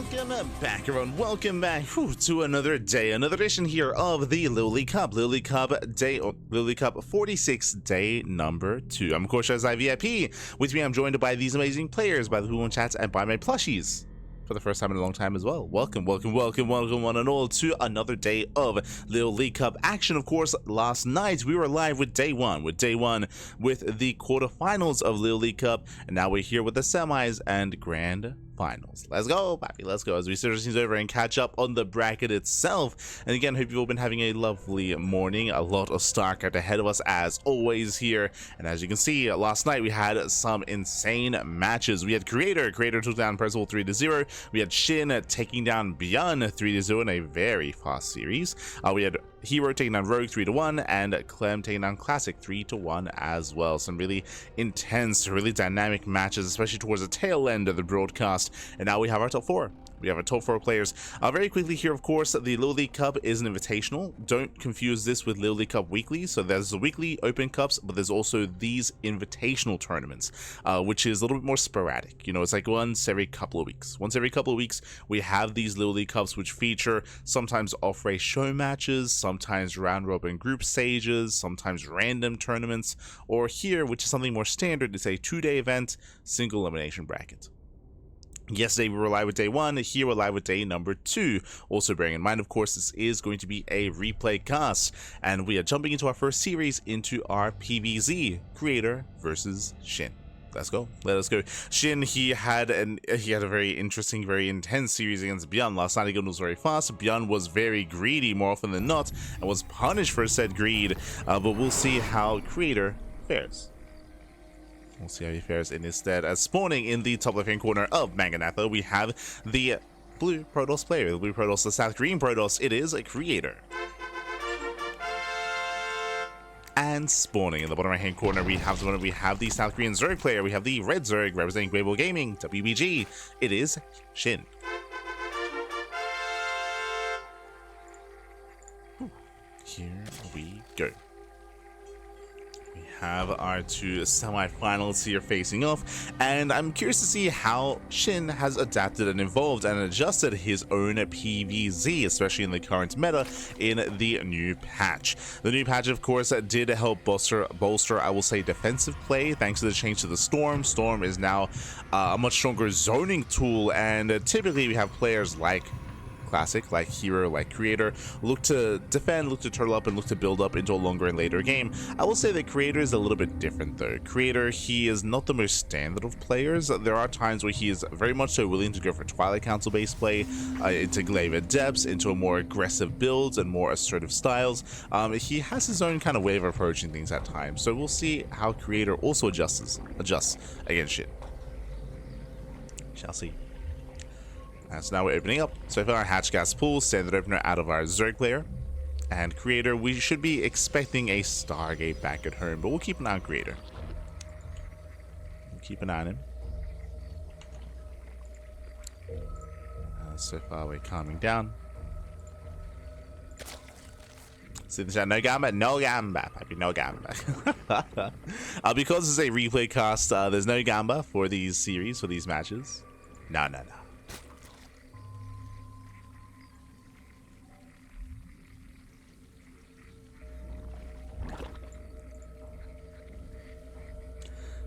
Welcome back, everyone. Welcome back to another day, another edition here of the LiuLi Cup. LiuLi Cup day, LiuLi Cup 46 day number 2. I'm of course ZvP. With me, I'm joined by these amazing players, by the Who on chats, and by my plushies. For the first time in a long time as well. Welcome one and all to another day of LiuLi Cup action. Of course, last night we were live with day one with the quarterfinals of LiuLi Cup, and now we're here with the semis and grand finals. Let's go, baby, let's go, as we switch things over and catch up on the bracket itself. And again, hope you've all been having a lovely morning. A lot of StarCraft ahead of us as always here, and as you can see, last night we had some insane matches. We had Creator took down Percival 3-0. We had SHIN taking down Beyond 3-0 in a very fast series. We had Hero taking down Rogue 3-1, and Clem taking down Classic 3-1 as well. Some really intense, really dynamic matches, especially towards the tail end of the broadcast. And now we have our top 4. We have our top 4 players. Very quickly here, of course, the LiuLi Cup is an invitational. Don't confuse this with LiuLi Cup Weekly. So there's the weekly open cups, but there's also these invitational tournaments, which is a little bit more sporadic. You know, it's like once every couple of weeks. Once every couple of weeks, we have these LiuLi Cups, which feature sometimes off-race show matches, sometimes round-robin group stages, sometimes random tournaments, or here, which is something more standard, it's a 2-day event, single elimination bracket. Yesterday we were live with day 1, here we're live with day number 2. Also bearing in mind, of course, this is going to be a replay cast, and we are jumping into our first series, into our PvZ, Creator versus SHIN. Let's go. Let us go. SHIN, he had a very interesting, very intense series against Beyond. Last night again was very fast. Beyond was very greedy more often than not, and was punished for said greed, but we'll see how Creator fares. We'll see how he fares in his stead. As spawning in the top left-hand corner of Maganatha, we have the blue Protoss player. The blue Protoss, the South Green Protoss. It is a Creator. And spawning in the bottom right-hand corner, we have the South Korean Zerg player. We have the red Zerg representing Global Gaming, WBG. It is SHIN. Here we go. We have our 2 semi-finals here facing off, and I'm curious to see how SHIN has adapted and evolved and adjusted his own PvZ, especially in the current meta in the new patch. The new patch, of course, did help bolster, I will say, defensive play thanks to the change to the Storm. Storm is now a much stronger zoning tool, and typically we have players like Classic, like Hero, like Creator, look to defend, look to turtle up, and look to build up into a longer and later game. I will say that Creator is a little bit different though. Creator, he is not the most standard of players. There are times where he is very much so willing to go for Twilight Council based play, into Glaive Depths, into a more aggressive builds and more assertive styles. He has his own kind of way of approaching things at times, so we'll see how Creator also adjusts against SHIN. Shall see. So now we're opening up. So for our Hatch Gas Pool, standard opener out of our Zerg player. And Creator, we should be expecting a Stargate back at home, but we'll keep an eye on Creator. We'll keep an eye on him. So far we're calming down. See the chat, no gamba, baby, no gamba. Because it's a replay cast, there's no gamba for these series, for these matches. No.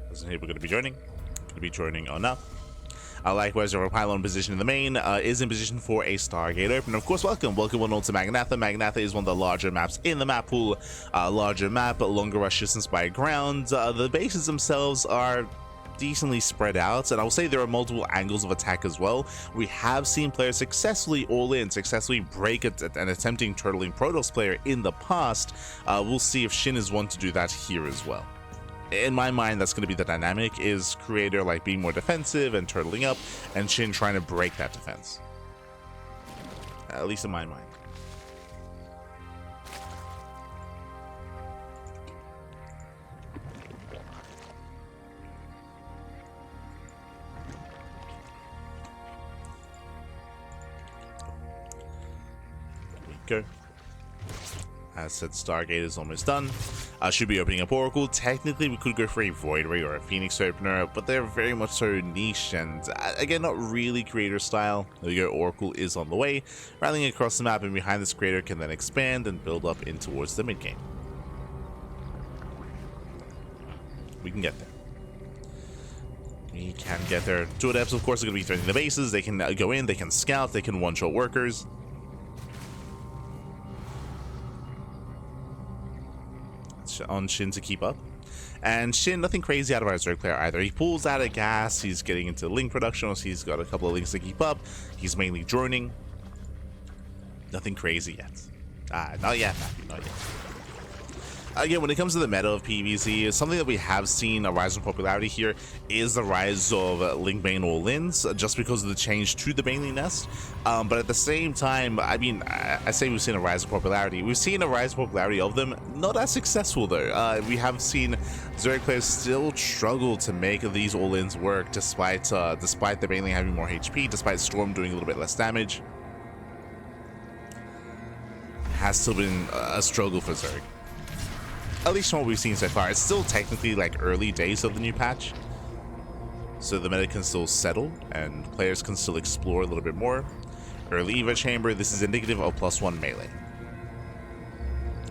Doesn't people going to be joining? Going to be joining or not? Likewise, our pylon position in the main is in position for a Stargate open. Of course, welcome one all to Maganatha. Maganatha is one of the larger maps in the map pool. Larger map, longer rush distance by ground. The bases themselves are decently spread out, and I will say there are multiple angles of attack as well. We have seen players successfully successfully break an attempting turtling Protoss player in the past. We'll see if SHIN is one to do that here as well. In my mind, that's going to be the dynamic, is Creator like being more defensive and turtling up, and SHIN trying to break that defense. At least in my mind. Here we go. As said, Stargate is almost done. Should be opening up Oracle. Technically, we could go for a Void Ray or a Phoenix Opener, but they're very much so niche and, again, not really creator style. There we go, Oracle is on the way. Rallying across the map and behind this creator can then expand and build up in towards the mid-game. We can get there. We can get there. Two Adepts, of course, are going to be threatening the bases. They can go in, they can scout, they can one-shot workers. On SHIN to keep up. And SHIN, nothing crazy out of our Zerg player either. He pulls out of gas, he's getting into link production, so he's got a couple of links to keep up. He's mainly droning. Nothing crazy yet. Not yet, Matthew, not yet. Again, when it comes to the meta of PvZ, something that we have seen a rise in popularity here is the rise of Link Bane all-ins, just because of the change to the Baneley Nest. But at the same time, I mean, I say we've seen a rise in popularity. We've seen a rise in popularity of them, not as successful though. We have seen Zerg players still struggle to make these all-ins work, despite the Baneley having more HP, despite Storm doing a little bit less damage. It has still been a struggle for Zerg. At least from what we've seen so far. It's still technically like early days of the new patch, so the meta can still settle and players can still explore a little bit more. Early Eva Chamber, this is indicative of +1 melee.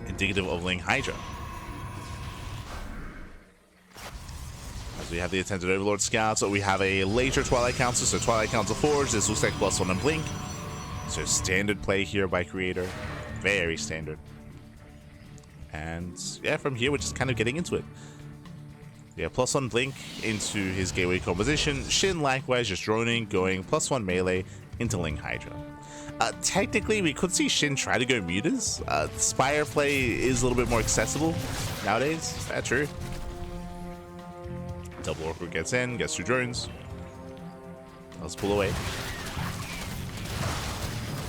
Indicative of Ling Hydra. As we have the Attended Overlord Scouts, so we have a later Twilight Council, so Twilight Council Forge, this looks like +1 and Blink. So standard play here by Creator. Very standard. And yeah, from here we're just kind of getting into it. Yeah, +1 Blink into his gateway composition. SHIN likewise just droning, going +1 melee into Ling Hydra. Technically, we could see SHIN try to go mutas. Spire play is a little bit more accessible nowadays. That's true. Double Oracle gets in, gets 2 drones. Let's pull away.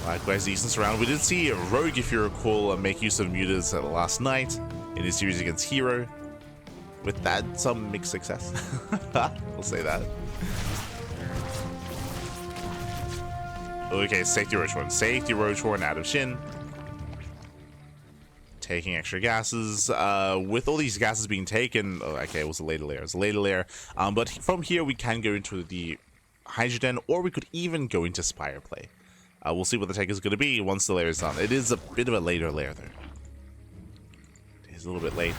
Likewise, decent surround. We did see Rogue, if you recall, make use of mutas last night in his series against Hero. With that, some mixed success. We'll say that. Okay, Safety Roach Horn. Safety Roach Horn out of SHIN. Taking extra gases. With all these gases being taken... Oh, okay, it was a later layer. It was a later layer. But from here, we can go into the Hydra Den, or we could even go into Spire play. We'll see what the take is going to be once the layer is done. It is a bit of a later layer, though. It is a little bit late.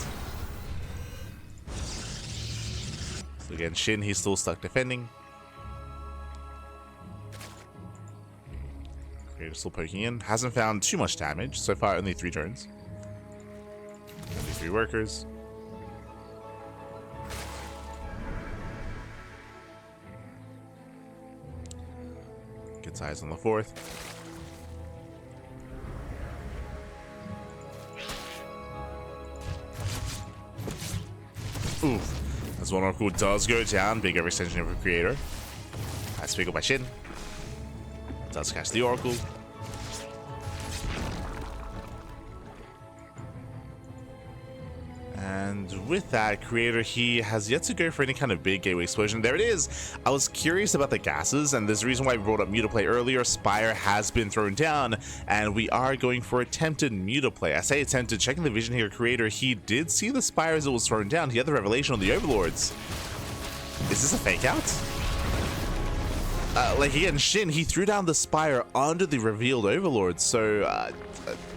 So again, SHIN, he's still stuck defending. Creator still poking in. Hasn't found too much damage. So far, only 3 turns. Only 3 workers. Gets eyes on the 4th. Ooh. As one Oracle does go down, big overextension of a Creator. Nice pick up by SHIN. Does catch the Oracle. And with that, Creator, he has yet to go for any kind of big gateway explosion. There it is. I was curious about the gases, and there's a reason why we brought up Mutaplay earlier. Spire has been thrown down, and we are going for attempted Mutaplay. I say attempted. Checking the vision here, Creator, he did see the Spire as it was thrown down. He had the revelation on the Overlords. Is this a fake out? Like again, SHIN, he threw down the Spire under the revealed Overlord, so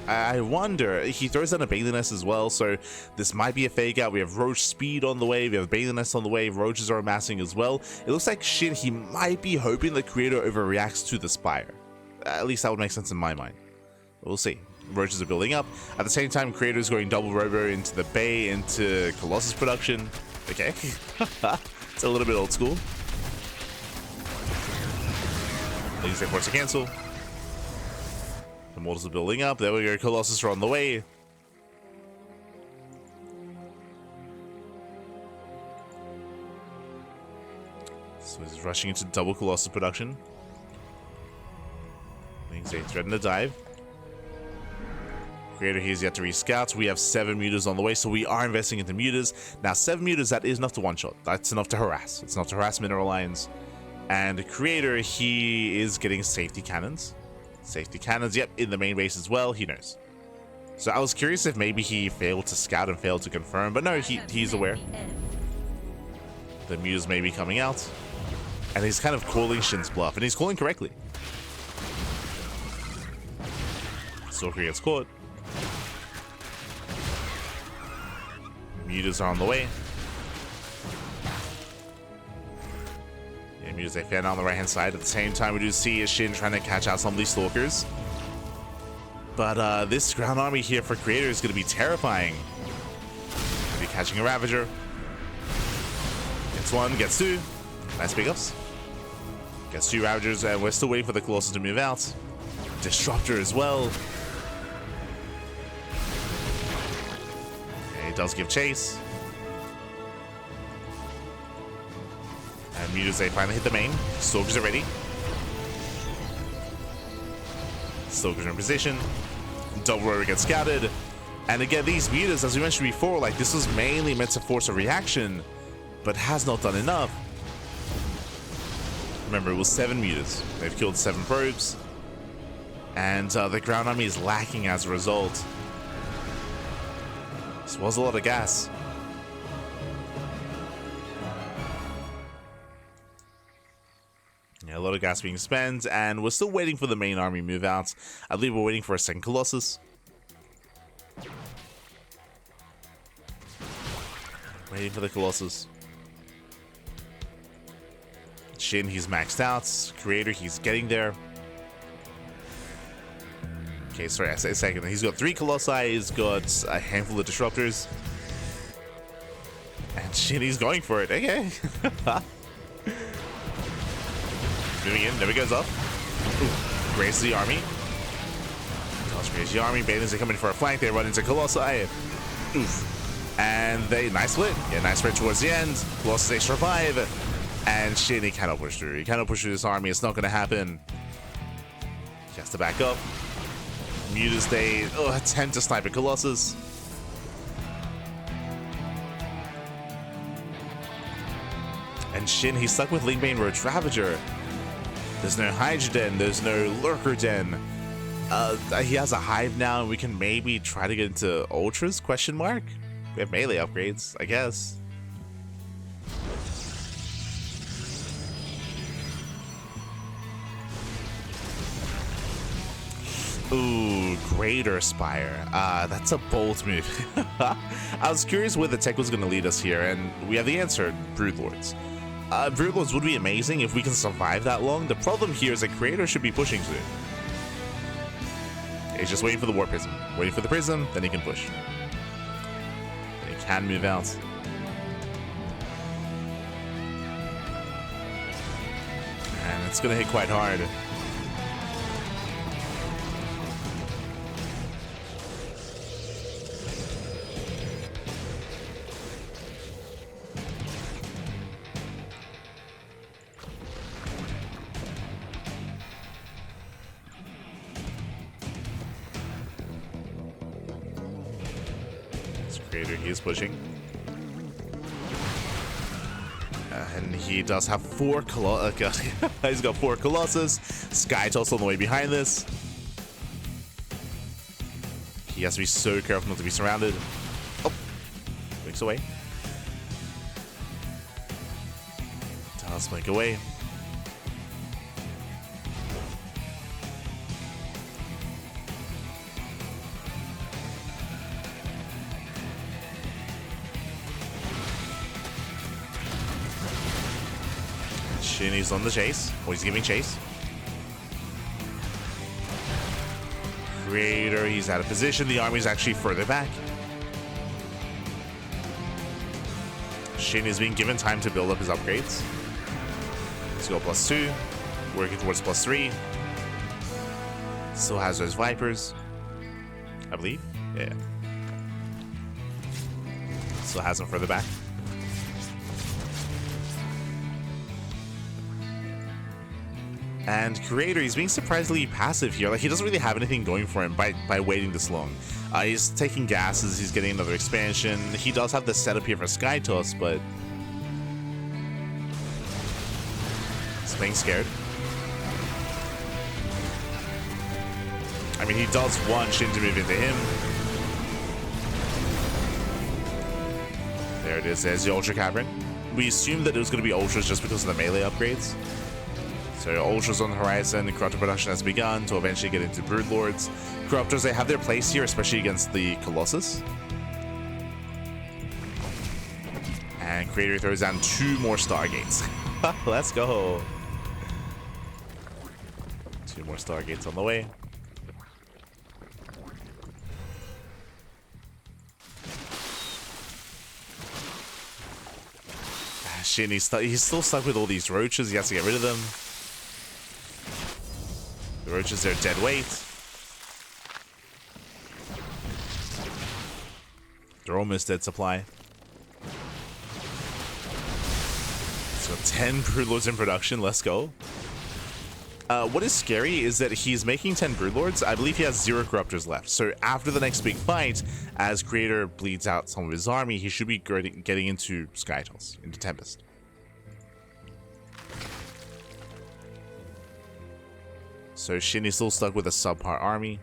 I wonder, he throws down a Baneley Nest as well, so this might be a fake out. We have Roach Speed on the way, we have Baneley Nest on the way, Roaches are amassing as well. It looks like SHIN, he might be hoping the Creator overreacts to the Spire. At least that would make sense in my mind. We'll see. Roaches are building up. At the same time, Creator is going double robo into the Bay, into Colossus production. Okay. It's a little bit old school. Ladies and force to cancel. The Mortals are building up. There we go. Colossus are on the way. So he's rushing into double Colossus production. Things they threaten to dive. Creator here is yet to rescout. We have 7 mutas on the way, so we are investing into mutas. Now, 7 mutas, that is enough to one-shot. That's enough to harass. It's enough to harass Mineral Lions. And Creator, he is getting safety cannons. Safety cannons, yep, in the main base as well. He knows. So I was curious if maybe he failed to scout and failed to confirm, but no, he's aware. The Muse may be coming out. And he's kind of calling Shin's bluff, and he's calling correctly. Stalker gets caught. Mutas are on the way. Yeah, Mutas they fan on the right hand side. At the same time, we do see Shin trying to catch out some of these Stalkers. But this ground army here for Creator is going to be terrifying. Gonna be catching a Ravager. Gets one, gets two. Nice pickups. Gets two Ravagers, and we're still waiting for the Colossus to move out. Disruptor as well. Okay, it does give chase. And Mutas, they finally hit the main. Stalkers are ready. Stalkers are in position. Double Rover gets scouted. And again, these Mutas, as we mentioned before, like this was mainly meant to force a reaction, but has not done enough. Remember, it was 7 Mutas. They've killed 7 probes. And the ground army is lacking as a result. This was a lot of gas. Yeah, a lot of gas being spent, and we're still waiting for the main army move out. I believe we're waiting for a second Colossus. Waiting for the Colossus. Shin, he's maxed out. Creator, he's getting there. Okay, sorry, I said a second. He's got 3 Colossi, he's got a handful of Disruptors. And Shin, he's going for it. Okay. Moving in, never goes up. Ooh, grazes the army. Grazes the army. Bathans are coming for a flank. They run into Colossi. Oof. And they, nice split. Yeah, nice split towards the end. Colossus, they survive. And Shin, he cannot push through. He cannot push through this army. It's not going to happen. He has to back up. Mutas, they attempt to snipe a Colossus. And Shin, he's stuck with Lingbane Roach Ravager. There's no Hydra Den. There's no Lurker Den. He has a Hive now, and we can maybe try to get into Ultras, question mark? We have melee upgrades, I guess. Ooh, Greater Spire. That's a bold move. I was curious where the tech was going to lead us here, and we have the answer, Broodlords. Broodlords would be amazing if we can survive that long. The problem here is that Creator should be pushing soon. He's just waiting for the War Prism. Waiting for the Prism, then he can push. Then he can move out. And it's going to hit quite hard. He is pushing. And he does have 4 Colossus. He's got 4 Colossus. Skytoss on the way behind this. He has to be so careful not to be surrounded. Oh, blinks away. Does blink away. Shin is on the chase. Oh, he's giving chase. Creator, he's out of position. The army is actually further back. Shin is being given time to build up his upgrades. Let's go +2. Working towards +3. Still has those Vipers, I believe. Yeah. Still has them further back. And Creator, he's being surprisingly passive here. Like, he doesn't really have anything going for him by waiting this long. He's taking gases, he's getting another expansion. He does have the setup here for Skytoss, but he's playing scared. I mean, he does want Shin to move into him. it is. There's the Ultra Cavern. We assumed that it was going to be Ultras just because of the melee upgrades. So Ultras on the horizon, Corruptor production has begun to eventually get into Broodlords. Corruptors, they have their place here, especially against the Colossus. And Creator throws down 2 more Stargates. Let's go. 2 more Stargates on the way. SHIN, he's still stuck with all these roaches. He has to get rid of them. The roaches, they're dead weight. They're almost dead supply. So 10 Broodlords in production. Let's go. What is scary is that he's making 10 Broodlords. I believe he has 0 Corruptors left. So after the next big fight, as Creator bleeds out some of his army, he should be getting into Skytals, into Tempest. So SHIN is still stuck with a subpar army.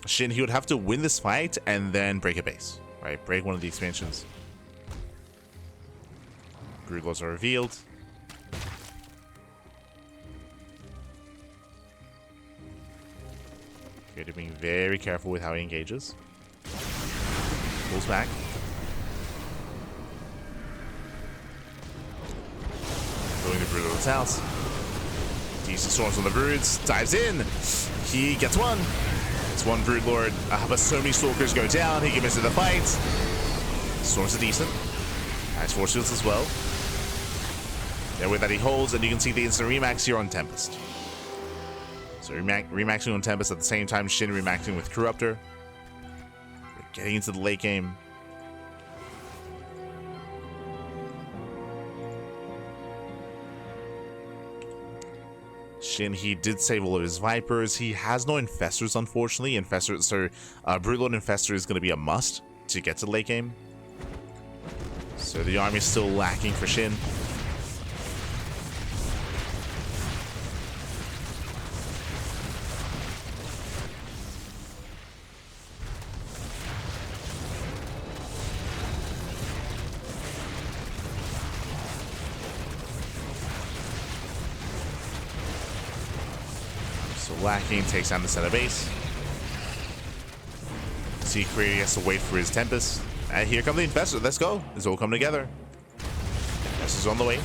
SHIN, he would have to win this fight and then break a base, right? Break one of the expansions. Broodlords are revealed. Creator being very careful with how he engages. Pulls back. Going to Broodlord's house. Decent storms on the Broods. Dives in. He gets one. It's one Broodlord. But so many Stalkers go down. He can miss in the fight. Storms are decent. Nice force fields as well. There with that he holds, and you can see the instant remax here on Tempest. So remaxing on Tempest at the same time, SHIN remaxing with Corruptor. We're getting into the late game. SHIN, he did save all of his Vipers. He has no Infestors, unfortunately. Infestors, so Broodlord Infestor is going to be a must to get to the late game. So the army is still lacking for SHIN. Lacking takes down the center base. See, Creator has to wait for his Tempest. And here comes the Infestor. Let's go. It's all coming together. Infestor's on the way.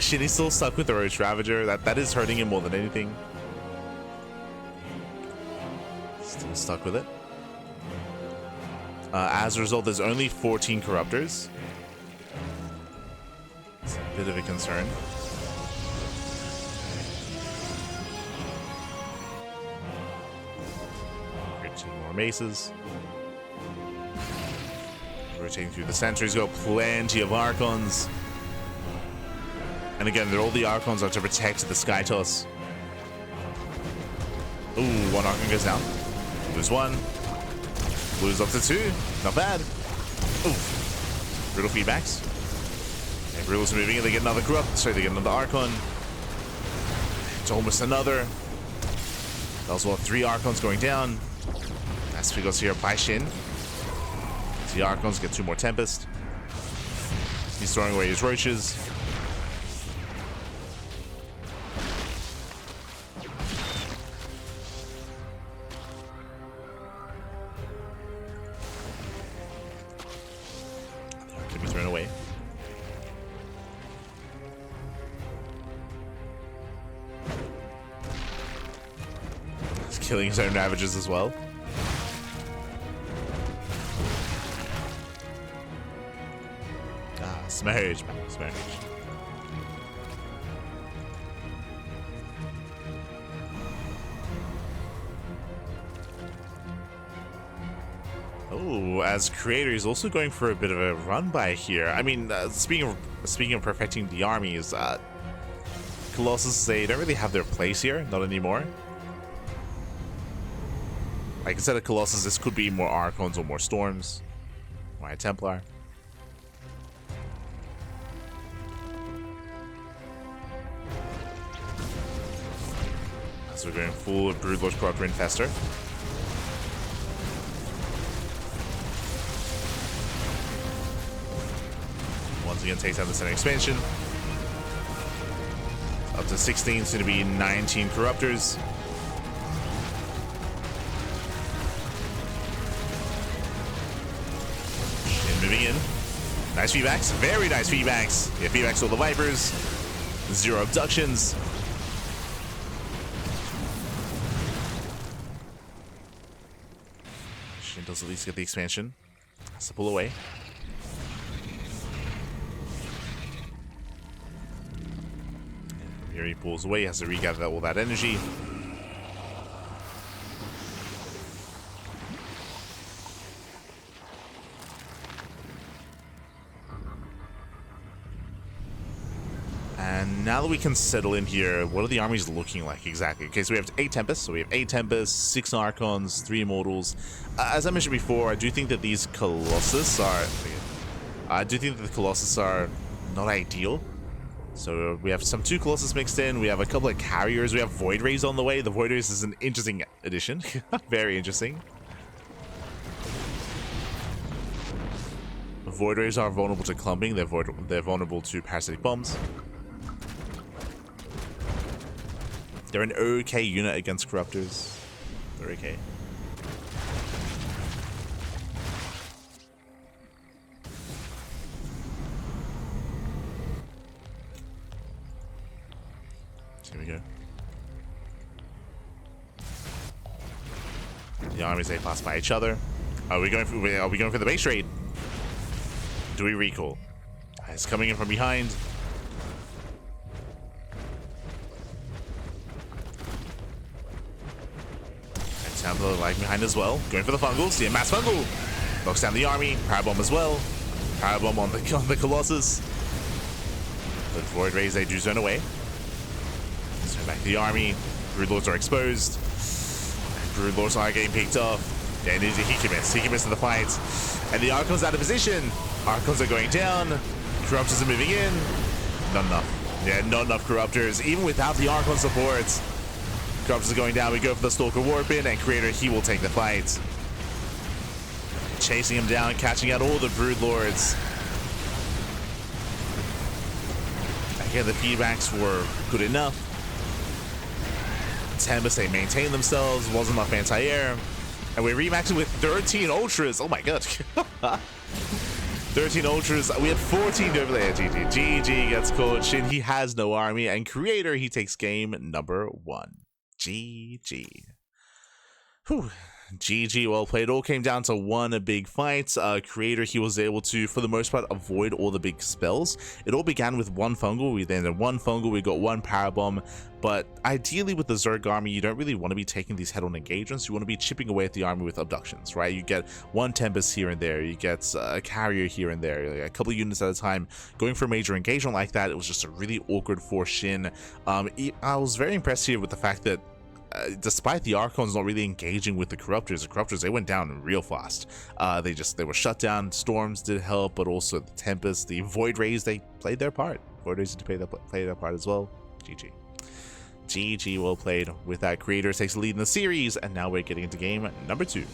SHIN is still stuck with the Roach Ravager. That is hurting him more than anything. Still stuck with it. As a result, there's only 14 Corruptors. It's a bit of a concern. Rotating more maces. Rotating through the center. He's got plenty of Archons. And again, all the Archons are to protect the Skytoss. Ooh, one Archon goes down. Lose one. Lose up to 2. Not bad. Ooh. Brutal feedbacks. And Brutal's moving and they get another Corrupt. So they get another Archon. It's almost another. That was well 3 Archons going down. That's because here by SHIN. The Archons get 2 more Tempest. He's throwing away his Roaches. Killing his own Ravages as well. Ah, Smerge, man. Smerge. Oh, as Creator is also going for a bit of a run by here. I mean, speaking of perfecting the armies, Colossus, they don't really have their place here, not anymore. Like instead of Colossus, this could be more Archons or more Storms. White Templar. So we're going full Broodlord Corruptor Infestor. Once again takes out the center expansion. Up to 16, soon to be 19 Corruptors. Shin moving in. Nice feedbacks, very nice feedbacks. Yeah, feedbacks all the Vipers. 0 abductions. Shin does at least get the expansion. Has to pull away. Here he pulls away, has to regather all that energy. And now that we can settle in here, what are the armies looking like exactly? Okay, so we have 8 Tempests. So we have 8 Tempests, 6 Archons, 3 Immortals. As I mentioned before, I do think that these Colossus are... not ideal. So we have some 2 Colossus mixed in. We have a couple of Carriers. We have Void Rays on the way. The Void Rays is an interesting addition. Very interesting. Void Rays are vulnerable to clumping. They're vulnerable to parasitic bombs. They're an okay unit against Corruptors. They're okay. Here we go. The armies, they pass by each other. Are we going for the base raid? Do we recall? It's coming in from behind. And Templar lagging behind as well. Going for the Fungals. Yeah, Mass Fungal. Knocks down the army. Parabomb as well. Parabomb on the Colossus. The Void Rays, they do zone away. So back to the army. Broodlords are exposed. Broodlords are getting picked off. And he can miss. He can miss in the fight. And the Archon's out of position. Archons are going down. Corruptors are moving in. Not enough. Yeah, not enough Corruptors. Even without the Archon support. Corruptors are going down. We go for the Stalker Warpin. And Creator, he will take the fight. Chasing him down. Catching out all the Broodlords. Again, the feedbacks were good enough. Tempest, they maintained themselves. Wasn't enough anti-air. And we remaxed it with 13 Ultras. Oh my god. 13 Ultras. We had 14 overlay. GG. GG gets called. Shin, he has no army. And Creator, he takes game number 1. GG. Whew. GG, well played. It all came down to one big fight. Creator, he was able to, for the most part, avoid all the big spells. It all began with 1 Fungal. We then had 1 Fungal. We got 1 Parabomb. But ideally, with the Zerg army, you don't really want to be taking these head-on engagements. You want to be chipping away at the army with abductions, right? You get 1 Tempest here and there. You get a Carrier here and there. Like a couple of units at a time. Going for a major engagement like that, it was just a really awkward for Shin. I was very impressed here with the fact that despite the Archons not really engaging with the Corruptors, they went down real fast. They were shut down. Storms did help, but also the Tempest, the Void Rays, they played their part. Void Rays did play their part as well. GG. GG, well played. With that, Creator takes the lead in the series, and now we're getting into game number 2.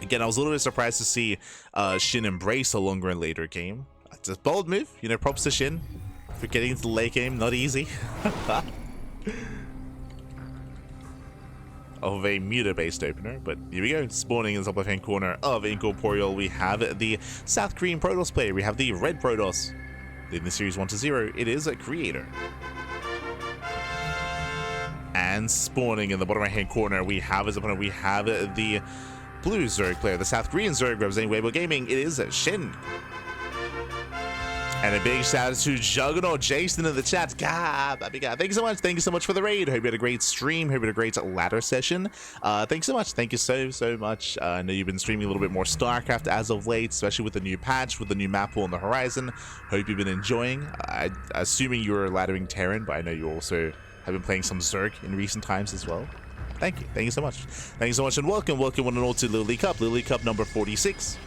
Again, I was a little bit surprised to see Shin embrace a longer and later game. It's a bold move, you know, props to Shin for getting into the late game, not easy. Of a Muta-based opener, but here we go. Spawning in the top left-hand corner of Incorporeal, we have the South Korean Protoss player. We have the Red Protoss. In the series 1-0, it is a Creator. And spawning in the bottom right-hand corner, we have as opponent, we have the Blue Zerg player, the South Korean Zerg representing Weibo Gaming. It is SHIN. And a big shout out to Juggernaut Jason in the chat. God, thank you so much. Thank you so much for the raid. Hope you had a great stream. Hope you had a great ladder session. Thanks so much. Thank you so much. I know you've been streaming a little bit more StarCraft as of late, especially with the new patch, with the new map pool on the horizon. Hope you've been enjoying. Assuming you're laddering Terran, but I know you also have been playing some Zerg in recent times as well. Thank you. Thank you so much. Thank you so much, and welcome one and all to LiuLi Cup. LiuLi Cup number 46.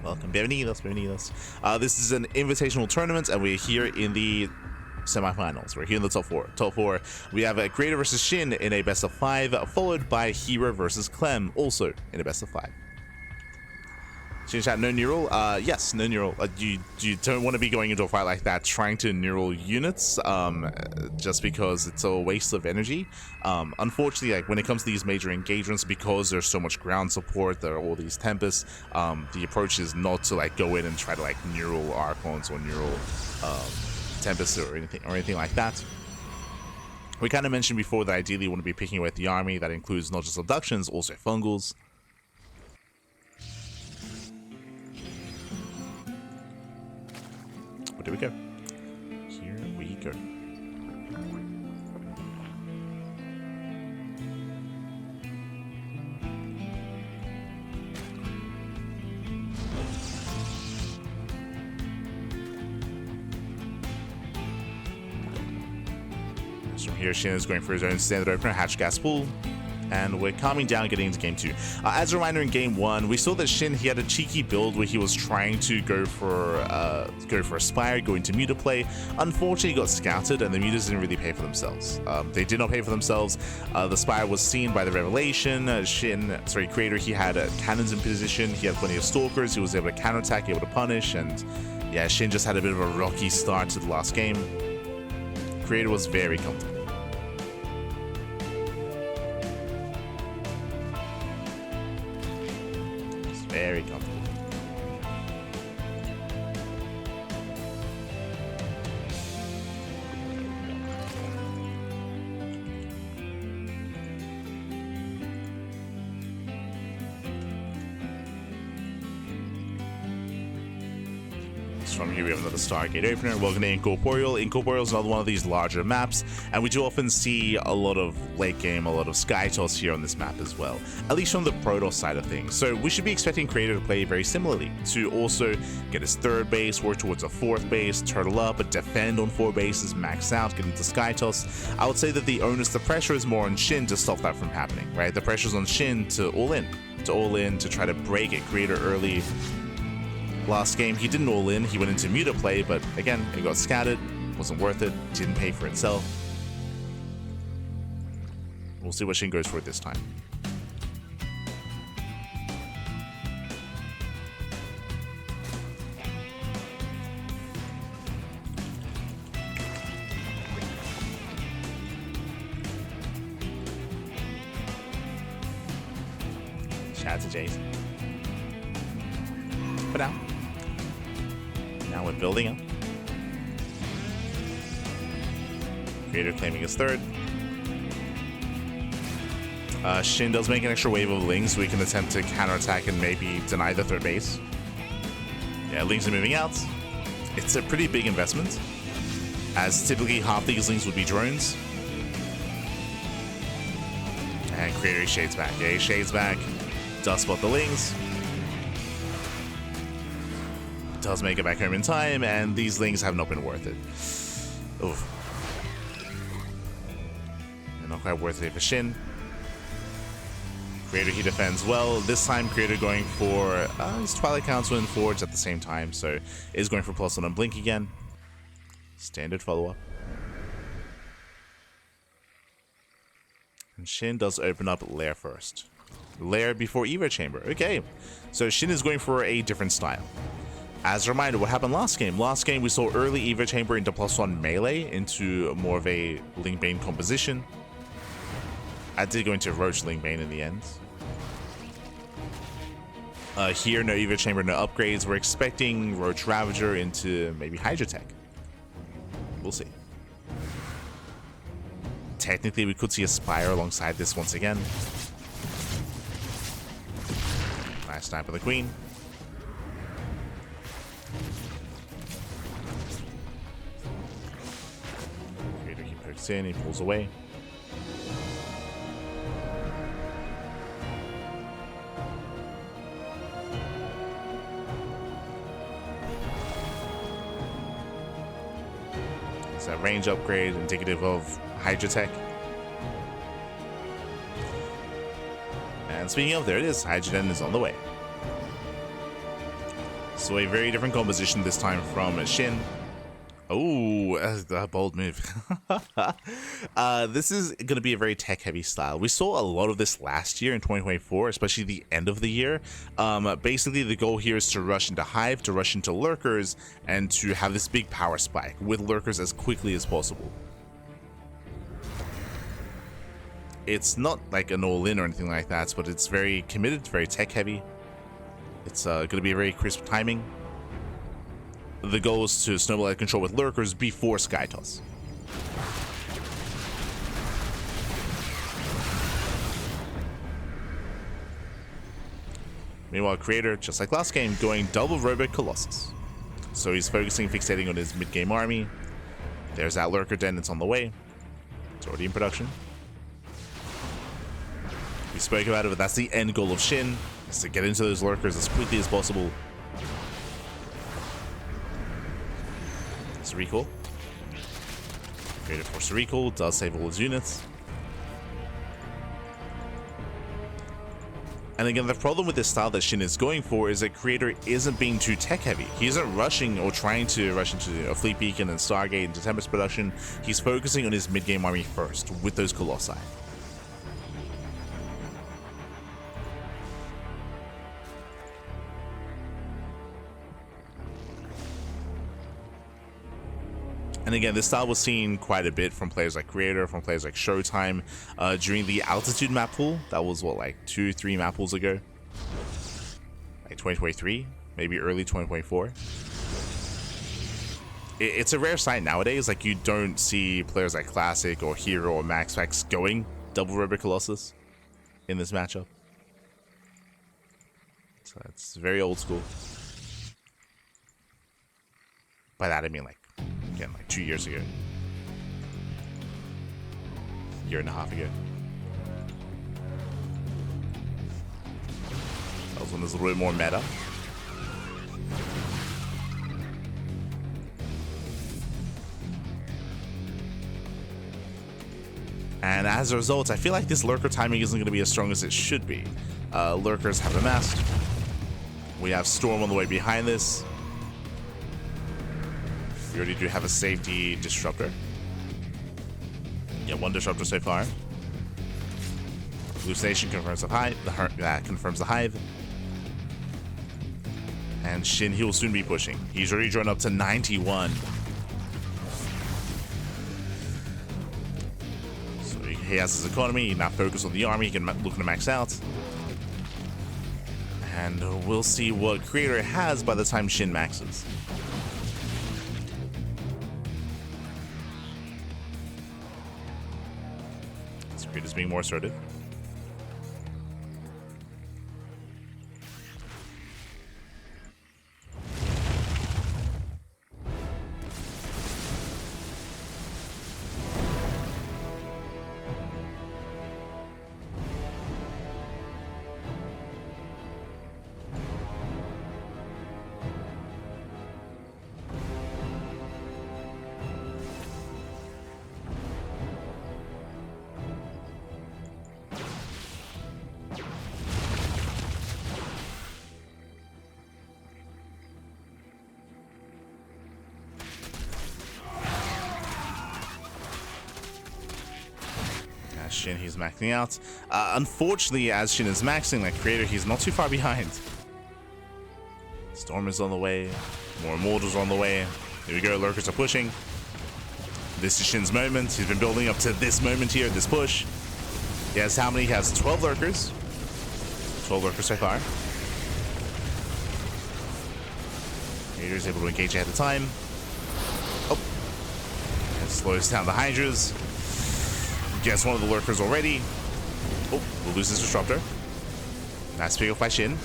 Welcome, bienvenidos, bienvenidos. This is an invitational tournament, and we're here in the semifinals. We're here in the top four. Top four, we have a Creator versus Shin in a best of 5, followed by Hero versus Clem, also in a best of 5. Shin chat, no neural? Yes, no neural. You don't want to be going into a fight like that trying to neural units, just because it's a waste of energy. Unfortunately, like when it comes to these major engagements, because there's so much ground support, there are all these tempests, the approach is not to like go in and try to like neural Archons or neural tempests or anything like that. We kind of mentioned before that ideally you want to be picking away at the army. That includes not just abductions, also fungals. Here we go. Here we go. So from here, Shin is going for his own standard opener, Hatch Gas Pool. And we're calming down, getting into game 2. As a reminder, in game 1, we saw that Shin, he had a cheeky build where he was trying to go for a Spire, go into Muta play. Unfortunately, he got scouted, and the Mutas didn't really pay for themselves. They did not pay for themselves. The Spire was seen by the Revelation. Creator, he had cannons in position. He had plenty of Stalkers. He was able to counterattack, able to punish, and yeah, Shin just had a bit of a rocky start to the last game. Creator was very comfortable. Very comfortable. From here we have another Stargate opener. Welcome to Incorporeal. Incorporeal is another one of these larger maps, and we do often see a lot of late game, a lot of Sky Toss here on this map as well, at least from the Protoss side of things. So we should be expecting Creator to play very similarly, to also get his 3rd base, work towards a 4th base, turtle up, defend on 4 bases, max out, get into Sky Toss. I would say that the pressure is more on Shin to stop that from happening, right? The pressure's on Shin to all in, to try to break it, Creator early. Last game, he didn't all in, he went into Muta play, but again, it got scattered, wasn't worth it, didn't pay for itself. We'll see what Shin goes for this time. Shout out to Jace. For now. Now we're building up. Creator claiming his 3rd. Shin does make an extra wave of Lings, so we can attempt to counterattack and maybe deny the 3rd base. Yeah, Lings are moving out. It's a pretty big investment, as typically half these Lings would be drones. And Creator shades back. Yeah, he shades back. Does spot the Lings. Does make it back home in time, and these Lings have not been worth it. Oof. They're not quite worth it for Shin. Creator, he defends well. This time, Creator going for his Twilight Council and Forge at the same time, so is going for +1 on Blink again. Standard follow-up. And Shin does open up Lair first. Lair before Evo Chamber. Okay, so Shin is going for a different style. As a reminder, what happened last game? Last game, we saw early Evo Chamber into +1 melee into more of a Ling Bane composition. I did go into Roach Ling Bane in the end. Here, no Evo Chamber, no upgrades. We're expecting Roach Ravager into maybe Hydra Tech. We'll see. Technically, we could see a Spire alongside this once again. Nice snipe of the Queen. In, he pulls away. It's a range upgrade indicative of Hydra Tech. And speaking of, there it is. Hydrogen is on the way. So a very different composition this time from SHIN. Oh, a bold move. This is going to be a very tech-heavy style. We saw a lot of this last year in 2024, especially the end of the year. Basically, the goal here is to rush into Hive, to rush into Lurkers, and to have this big power spike with Lurkers as quickly as possible. It's not like an all-in or anything like that, but it's very committed, very tech-heavy. It's going to be a very crisp timing. The goal is to snowball out of control with Lurkers before Sky Toss. Meanwhile, Creator, just like last game, going double Robot Colossus. So he's focusing, fixating on his mid-game army. There's that Lurker Den, it's on the way. It's already in production. We spoke about it, but that's the end goal of SHIN, is to get into those Lurkers as quickly as possible. It's a recall. Creator force a recall, does save all his units. And again, the problem with this style that SHIN is going for is that Creator isn't being too tech heavy. He isn't rushing or trying to rush into a Fleet Beacon and Stargate into Tempest production. He's focusing on his mid-game army first with those Colossi. And again, this style was seen quite a bit from players like Creator, from players like Showtime during the Altitude map pool. That was what, like 2-3 map pools ago? Like 2023, maybe early 2024. It's a rare sight nowadays. Like, you don't see players like Classic or Hero or MaxFax going double Robot Colossus in this matchup. So it's very old school. By that I mean like, again, like 2 years ago. Year and a half ago. That was when there's a little bit more meta. And as a result, I feel like this Lurker timing isn't going to be as strong as it should be. Lurkers have amassed. We have Storm on the way behind this. We already do have a safety disruptor. Yeah, one disruptor so far. Hallucination confirms the hive. Confirms the hive. And SHIN, he will soon be pushing. He's already drawn up to 91. So he has his economy. He now focused on the army. He can look to max out. And we'll see what Creator has by the time SHIN maxes. Creator's being more assertive. SHIN, he's maxing out. Unfortunately, as SHIN is maxing, like Creator, he's not too far behind. Storm is on the way. More Immortals are on the way. Here we go, Lurkers are pushing. This is SHIN's moment. He's been building up to this moment here, this push. He has how many? He has 12 Lurkers. 12 Lurkers so far. Creator is able to engage ahead of time. Oh. And slows down the Hydras. Gets one of the Lurkers already. Oh, we'll lose his Disruptor. Nice pick off by SHIN.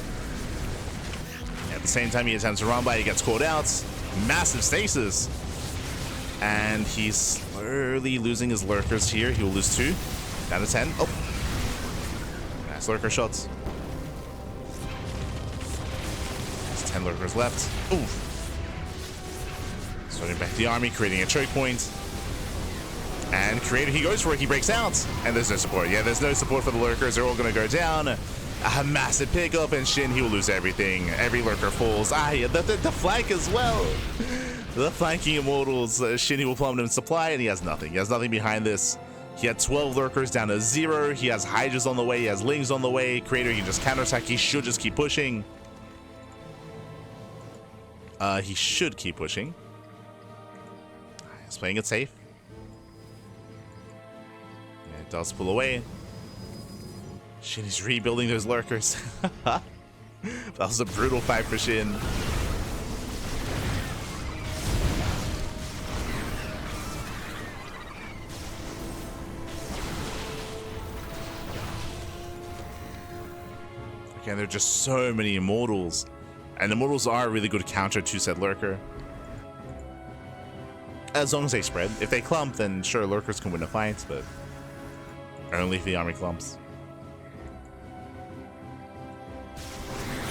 At the same time, he attempts to run by, he gets caught out. Massive stasis. And he's slowly losing his Lurkers here. He will lose 2. Down to 10. Oh. Nice Lurker shots. There's 10 Lurkers left. Oof. Starting back the army, creating a choke point. And Creator, he goes for it, he breaks out. And there's no support. Yeah, there's no support for the Lurkers. They're all going to go down. A massive pickup, and SHIN, he will lose everything. Every lurker falls. Yeah, the flank as well. The flanking immortals. SHIN, he will plummet in supply, and he has nothing. He has nothing behind this. He had 12 lurkers down to 0. He has Hydras on the way. He has Lings on the way. Creator can just counterattack. He should just keep pushing. He should keep pushing. He's playing it safe. Yeah, it does pull away. SHIN is rebuilding those lurkers. That was a brutal fight for SHIN. Again, there are just so many immortals. And immortals are a really good counter to said lurker. As long as they spread. If they clump, then sure, lurkers can win a fight, but only if the army clumps.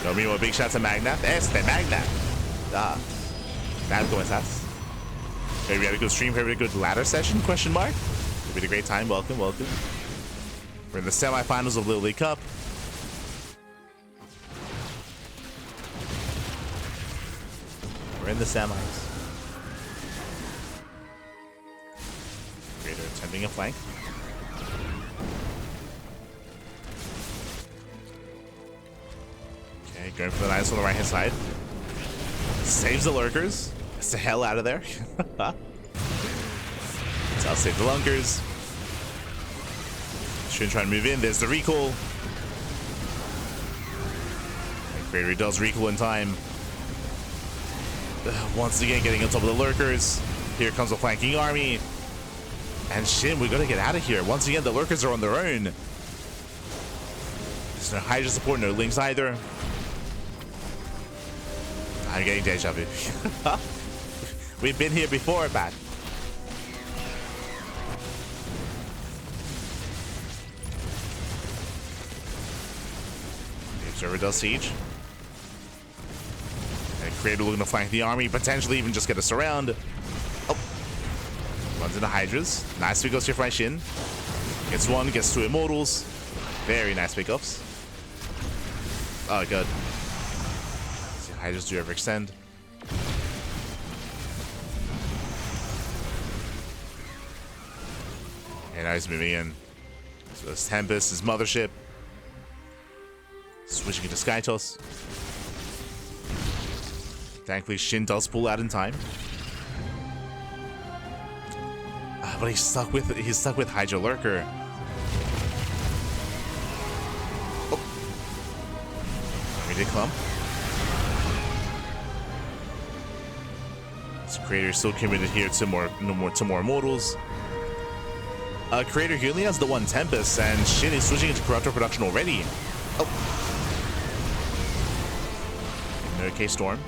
Lo mismo, big shout to Magnat. Magnat. Nada, ¿cómo estás? Maybe we had a good stream, maybe a good ladder session, question mark? It'll be a great time, welcome, welcome. We're in the semifinals of LiuLi Cup. We're in the semis. Creator attempting a flank. Okay, going for the nice on the right hand side. Saves the lurkers. Gets the hell out of there. So I'll save the lunkers. SHIN trying to move in. There's the recall. And Creator does recall in time. Once again, getting on top of the lurkers. Here comes a flanking army. And SHIN, we gotta get out of here. Once again, the lurkers are on their own. There's no Hydra support, no Lings either. I'm getting deja vu. We've been here before, Pat. The Observer does siege. And Creator looking to flank the army, potentially even just get us around. Oh. Runs into Hydras. Nice pickups here from SHIN. Gets one, gets 2 immortals. Very nice pickups. Oh, good. See, Hydras do ever extend. And now he's moving in. So this Tempest, his mothership. Switching into Skytos. Thankfully, SHIN does pull out in time. But he's stuck with Hydra Lurker. Oh. We did clump. So Creator still committed here to more immortals. Creator he only has the 1 Tempest, and SHIN is switching into Corruptor production already. Oh. No K Storm.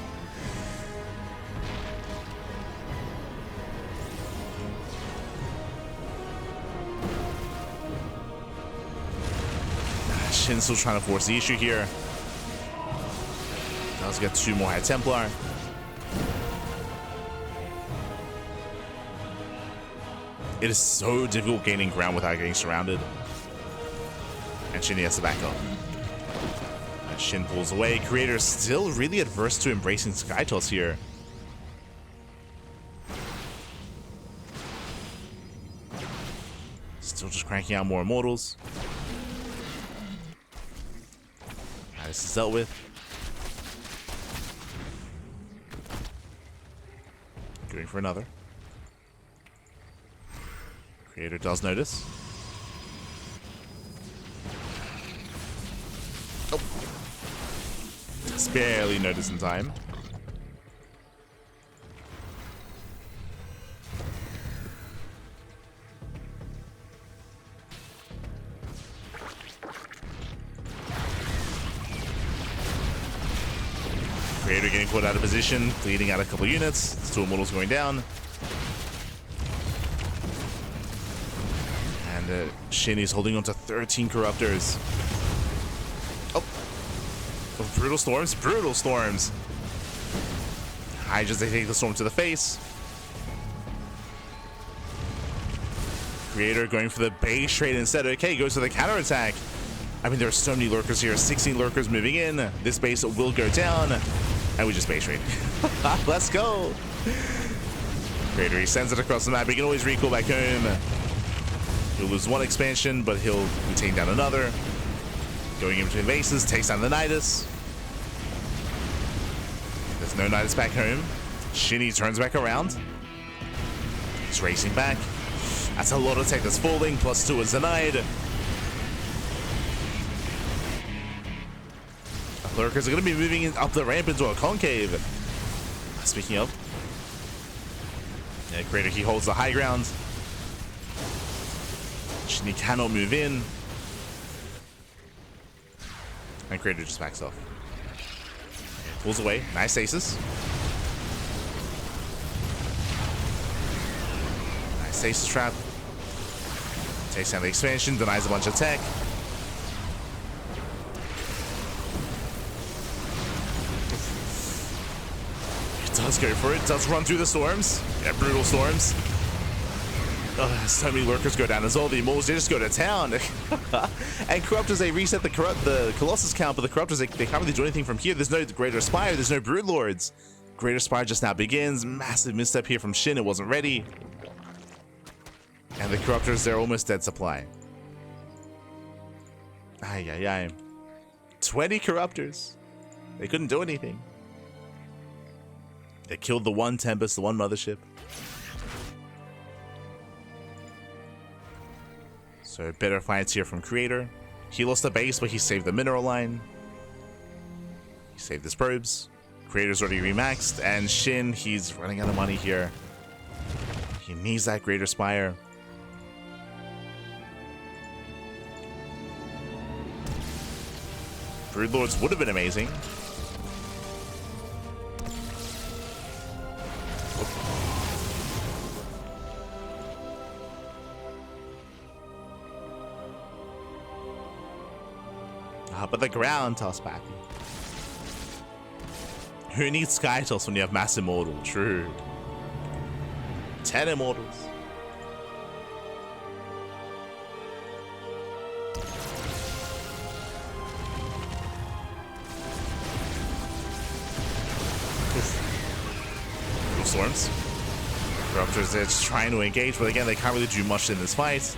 SHIN still trying to force the issue here. Let's get 2 more High Templar. It is so difficult gaining ground without getting surrounded. And SHIN has to back up. And SHIN pulls away. Creator still really adverse to embracing Skytos here. Still just cranking out more immortals. This is dealt with. Going for another. Creator does notice. Oh. Just barely noticed in time. Creator getting caught out of position, bleeding out a couple units. 2 immortals going down. And SHIN is holding on to 13 corruptors. Oh. Brutal storms, brutal storms. Hydras, they take the storm to the face. Creator going for the base trade instead. Okay, goes for the counterattack. I mean, there are so many lurkers here. 16 lurkers moving in. This base will go down. And we just base raid. Let's go. Creator, he sends it across the map. He can always recall back home. He'll lose one expansion, but he'll be taking down another. Going in between bases, takes down the Nidus. There's no Nidus back home. Shinny turns back around. He's racing back. That's a lot of tech that's falling. +2 is denied. Lurkers are going to be moving up the ramp into a concave. Speaking of. Yeah, Creator, he holds the high ground. Shinny cannot move in. And Creator just backs off. Pulls away. Nice aces. Nice aces trap. Takes down the expansion. Denies a bunch of tech. Does go for it, does run through the storms. Yeah, brutal storms. Oh, so many lurkers go down as well. The Immortals, they just go to town. And Corruptors, they reset the Colossus count, but the Corruptors, they can't really do anything from here. There's no Greater Spire, there's no Broodlords. Greater Spire just now begins. Massive misstep here from Shin, it wasn't ready. And the Corruptors, they're almost dead supply. Ay, ay, ay. 20 Corruptors. They couldn't do anything. They killed the one Tempest, the one Mothership. So better fights here from Creator. He lost the base, but he saved the mineral line. He saved his probes. Creator's already remaxed, and Shin, he's running out of money here. He needs that Greater Spire. Broodlords would have been amazing. But the ground toss back. Who needs Sky Toss when you have Mass Immortal? True. 10 Immortals. Little storms. Corruptors, they're just trying to engage, but again, they can't really do much in this fight.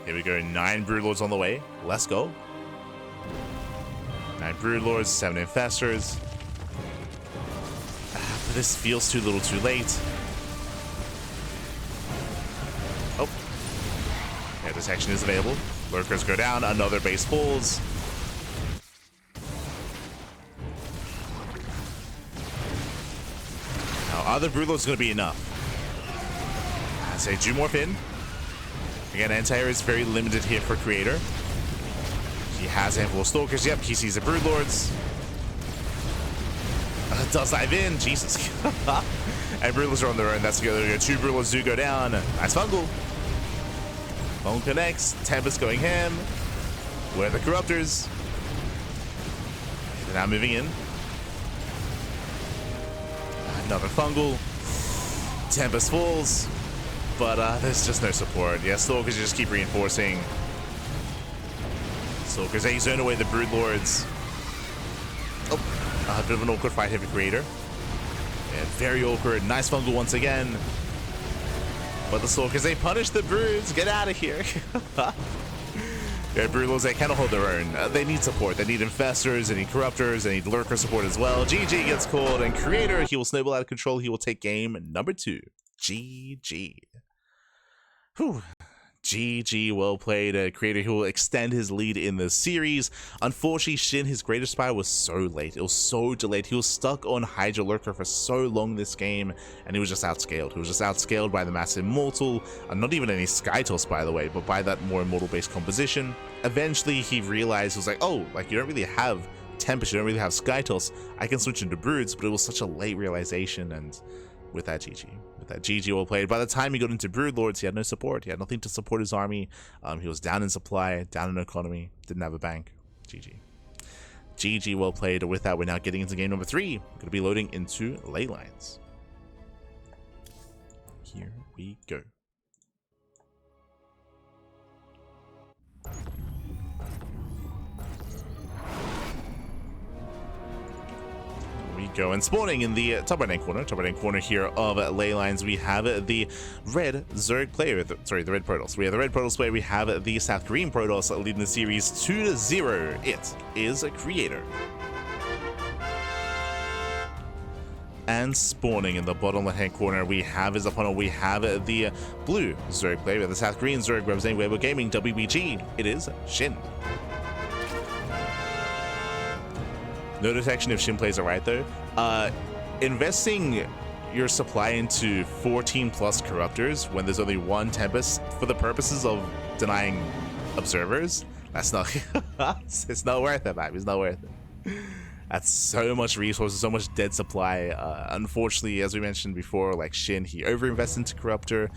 Here we go, 9 Broodlords on the way. Let's go. 9 Broodlords, 7 Infestors. But this feels too little too late. Oh. Yeah, detection is available. Lurkers go down, another base falls. Now, other Broodlords going to be enough. I say Jumorph in. Again, Anti-Air is very limited here for Creator. He has a handful of Stalkers. Yep, he sees the Broodlords. Does dive in. Jesus. And Broodlords are on their own. That's together. 2 Broodlords do go down. Nice Fungal. Fungal connects. Tempest going ham. Where are the Corruptors? They're now moving in. Another Fungal. Tempest falls. But there's just no support. Yeah, Stalkers just keep reinforcing. Stalkers, they zone away the Broodlords. Oh, a bit of an awkward fight here for Creator. Yeah, very awkward. Nice Fungal once again. But the Stalkers, they punish the Broods. Get out of here. Yeah, Broodlords, they cannot hold their own. They need support. They need Infestors, they need Corruptors, they need Lurker support as well. GG gets called, and Creator, he will snowball out of control. He will take game number 2. GG. Whew. GG, well played. Creator who will extend his lead in the series. Unfortunately, Shin, his Greater Spire was so late. It was so delayed. He was stuck on Hydra Lurker for so long this game, and he was just outscaled. He was just outscaled by the Mass Immortal, and not even any Sky Toss, by the way, but by that more Immortal-based composition. Eventually, he realized, he was like, oh, like, you don't really have Tempest, you don't really have Sky Toss. I can switch into Broods, but it was such a late realization, and with that, GG. With that, GG well played. By the time he got into Broodlords, he had no support. He had nothing to support his army. He was down in supply, down in economy, didn't have a bank. GG. GG well played. With that, we're now getting into game number 3. We're going to be loading into ley lines. Here we go. go. And spawning in the top right-hand corner here of ley lines, we have the red Zerg player, the red Protoss. We have the red Protoss player, we have the South Korean Protoss leading the series 2-0. It is a creator. And spawning in the bottom left-hand corner, we have his opponent. We have the blue Zerg player, we have the South Korean Zerg representing Weibo Gaming, WBG. It is SHIN. No detection if SHIN plays it right though. Investing your supply into 14 plus corruptors when there's only one Tempest for the purposes of denying observers, that's not it's not worth it, man. It's not worth it. That's so much resources, so much dead supply. Unfortunately, as we mentioned before, like SHIN, he overinvested into corruptor.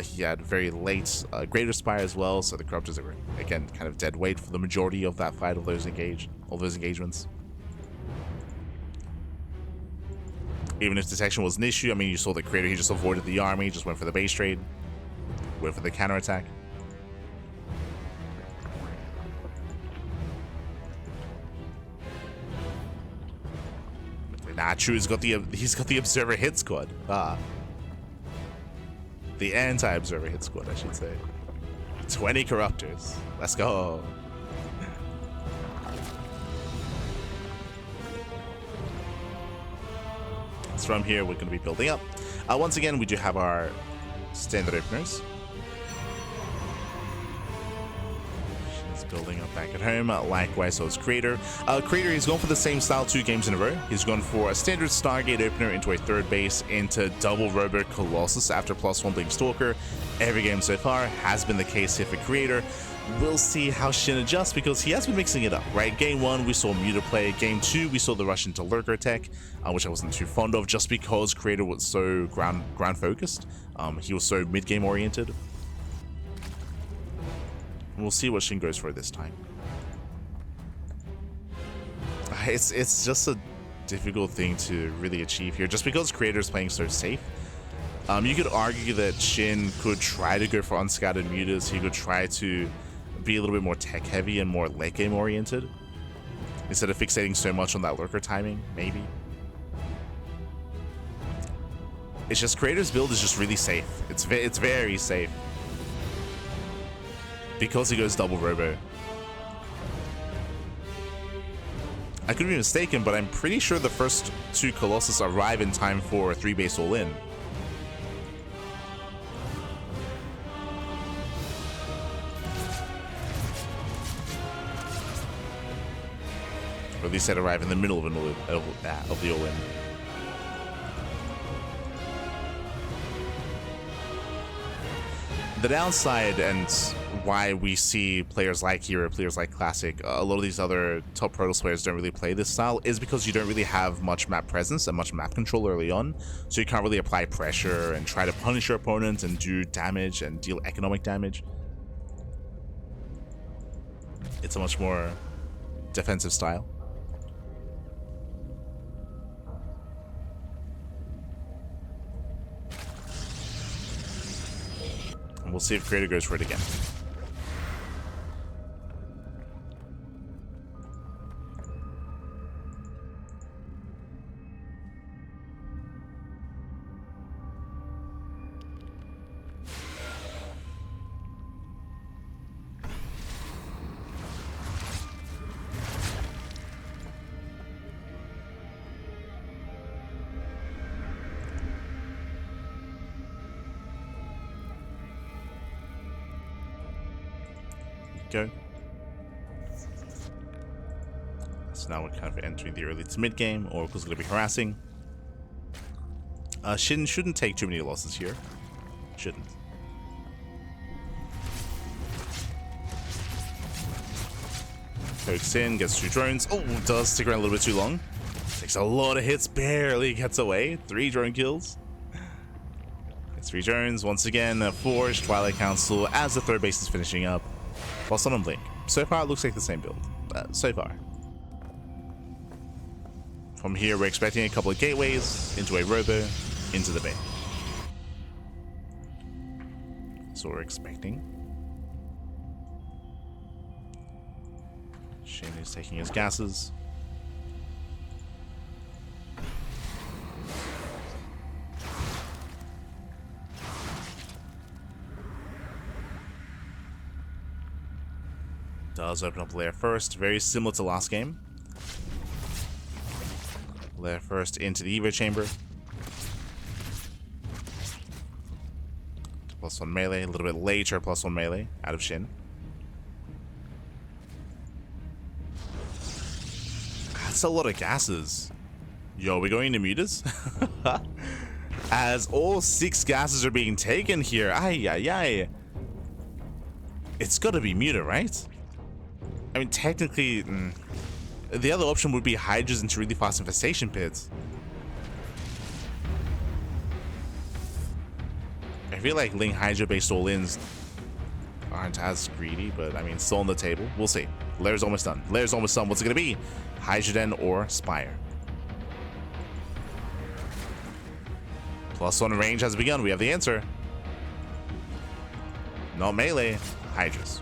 He had very late greater spire as well, so the corruptors are again kind of dead weight for the majority of that fight, of those engagements. Even if detection was an issue, I mean, you saw the creator, he just avoided the army, just went for the base trade, went for the counterattack. Nah, true, he's got the observer hit squad. The anti-observer hit squad, I should say. 20 corruptors. Let's go. From here, we're going to be building up. Once again, we do have our standard openers. She's building up back at home. Likewise, so is Creator. Creator, he's going for the same style 2 games in a row. He's gone for a standard Stargate opener into a third base, into double Robo Colossus after +1 Blink Stalker. Every game so far has been the case here for Creator. We'll see how SHIN adjusts because he has been mixing it up, right? Game 1, we saw Muta play. Game 2, we saw the rush into Lurker tech, which I wasn't too fond of just because Creator was so ground focused. He was so mid-game oriented. We'll see what SHIN goes for this time. It's just a difficult thing to really achieve here just because Creator is playing so safe. You could argue that SHIN could try to go for unscattered mutas. He could try to be a little bit more tech heavy and more late game oriented instead of fixating so much on that lurker timing, maybe. It's just Creator's build is just really safe. It's very safe because he goes double Robo. I could be mistaken, but I'm pretty sure the first 2 Colossus arrive in time for a 3-base all-in. Or at least they'd arrive in the middle of the all-in. The downside and why we see players like Hero, players like Classic, a lot of these other top Protoss players don't really play this style is because you don't really have much map presence and much map control early on, so you can't really apply pressure and try to punish your opponent and do damage and deal economic damage. It's a much more defensive style. We'll see if Creator goes for it again. Go. So now we're kind of entering the early to mid game. Oracle's going to be harassing. SHIN shouldn't take too many losses here. Shouldn't. Pokes in, gets 2 drones. Oh, does stick around a little bit too long. Takes a lot of hits, barely gets away. 3 drone kills. It's 3 drones. Once again, Forge, Twilight Council as the third base is finishing up. While Sun on Blink. So far, it looks like the same build. So far. From here, we're expecting a couple of gateways, into a Robo, into the bay. So we're expecting. SHIN is taking his gases. Does open up lair first, very similar to last game. Lair first into the Evo chamber. +1 melee, a little bit later, +1 melee out of SHIN. That's a lot of gases. Yo, we're going into mutas? As all 6 gases are being taken here. Ay, ay, ay. It's gotta be muta, right? I mean, technically, the other option would be hydras into really fast infestation pits. I feel like Ling Hydra based all-ins aren't as greedy, but I mean, still on the table. We'll see. Lair's almost done. Lair's almost done. What's it gonna be? Hydra Den or Spire? +1 range has begun. We have the answer. Not melee. Hydras.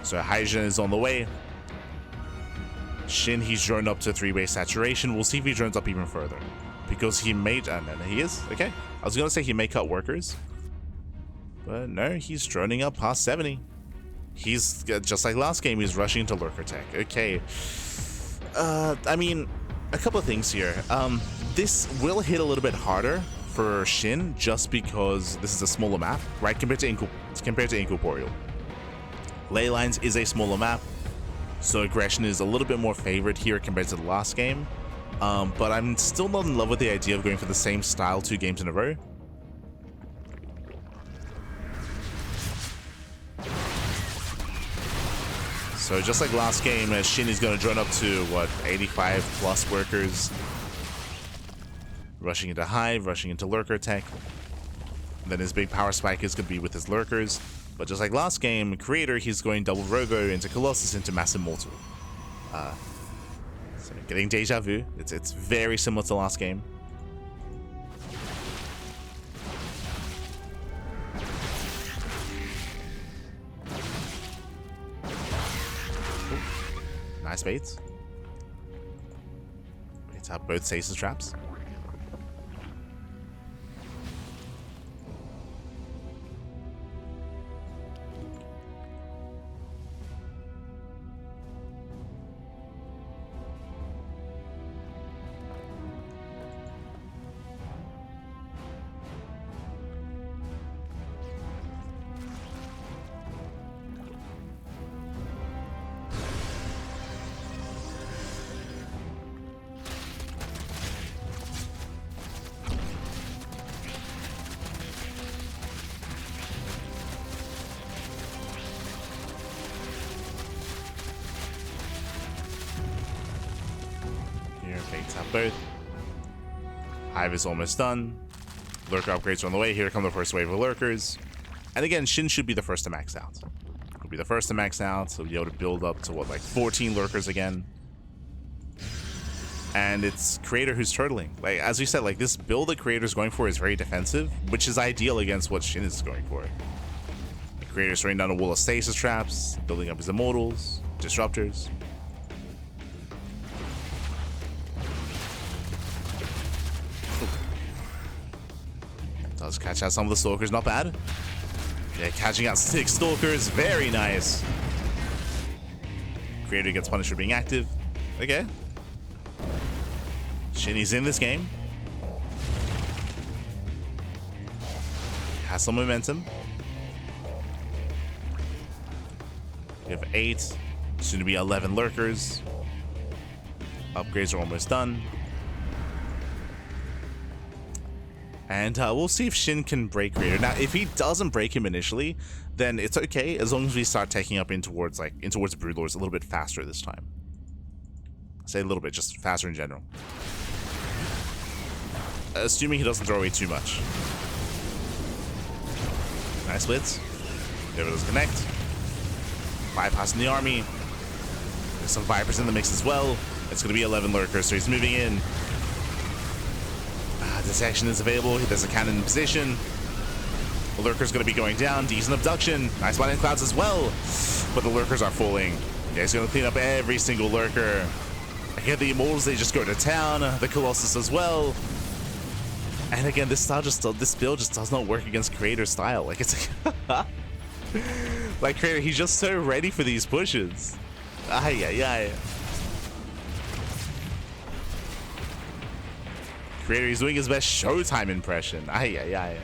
So Hydra is on the way. SHIN, he's droned up to 3-base saturation. We'll see if he drones up even further. Because he may... no, he is? Okay. I was gonna say he may cut workers. But no, he's droning up past 70. He's, just like last game, he's rushing into lurker tech. Okay. I mean, a couple of things here. This will hit a little bit harder for SHIN just because this is a smaller map, right? Compared to Incorporeal. Ley Lines is a smaller map, so aggression is a little bit more favored here compared to the last game. But I'm still not in love with the idea of going for the same style 2 games in a row. So just like last game, SHIN is going to drone up to, what, 85 plus workers. Rushing into Hive, rushing into Lurker tech. And then his big power spike is going to be with his Lurkers. But just like last game, Creator, he's going double Robo into Colossus into Mass Immortal. So getting Deja Vu. It's very similar to last game. Nice baits. We tap both Stasis traps. Both. Hive is almost done. Lurker upgrades are on the way. Here come the first wave of lurkers. And again, SHIN should be the first to max out. He'll be the first to max out, so he'll be able to build up to what, like 14 lurkers again. And it's Creator who's turtling. Like, as we said, like this build that Creator's going for is very defensive, which is ideal against what SHIN is going for. The Creator's throwing down a wall of stasis traps, building up his immortals, disruptors. Does catch out some of the stalkers, not bad. Yeah, catching out 6 stalkers, very nice. Creator gets punished for being active. Okay. SHIN's in this game. Has some momentum. We have 8, soon to be 11 lurkers. Upgrades are almost done. And we'll see if SHIN can break Creator. Now, if he doesn't break him initially, then it's okay as long as we start taking up in towards Broodlords a little bit faster this time. I say a little bit, just faster in general. Assuming he doesn't throw away too much. Nice splits. Never does connect. Bypassing the army. There's some Vipers in the mix as well. It's going to be 11 lurkers, so he's moving in. Detection is available. There's a cannon in position. The lurker's going to be going down. Decent abduction. Nice Lightning Clouds as well. But the lurkers are falling. Yeah, he's going to clean up every single lurker. Again, the immortals, they just go to town. The Colossus as well. And again, this build just does not work against Creator's style. Like, it's like Creator, he's just so ready for these pushes. Ay, ay, ay. Creator, he's doing his best Showtime impression. Ay, ay, ay.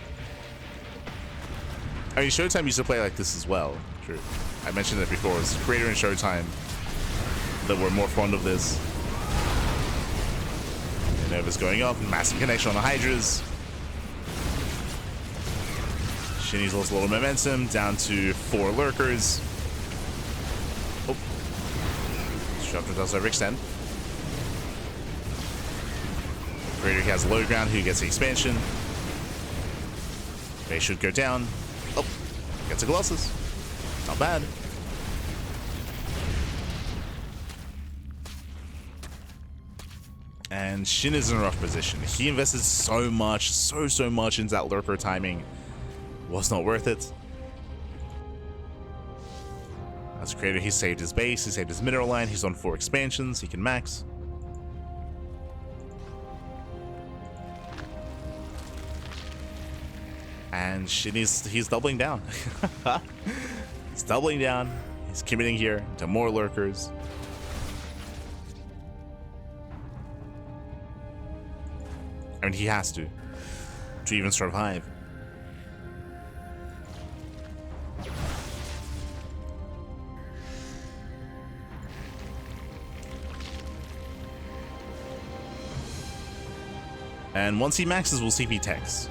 I mean, Showtime used to play like this as well. True. I mentioned it before. It's Creator and Showtime that were more fond of this. And Nova's going off. Massive connection on the Hydras. Shinny's lost a little momentum. Down to 4 lurkers. Oh. Disruptor does overextend. Creator has low ground. Who gets the expansion? They should go down. Oh. Gets a Colossus. Not bad. And Shin is in a rough position. He invested so much, so much into that lurker timing. Was not worth it. As Creator, he saved his base, he saved his mineral line, he's on 4 expansions, he can max. And Shin he's doubling down. He's doubling down. He's committing here to more lurkers. I mean, he has to even survive. And once he maxes, we'll see if he techs.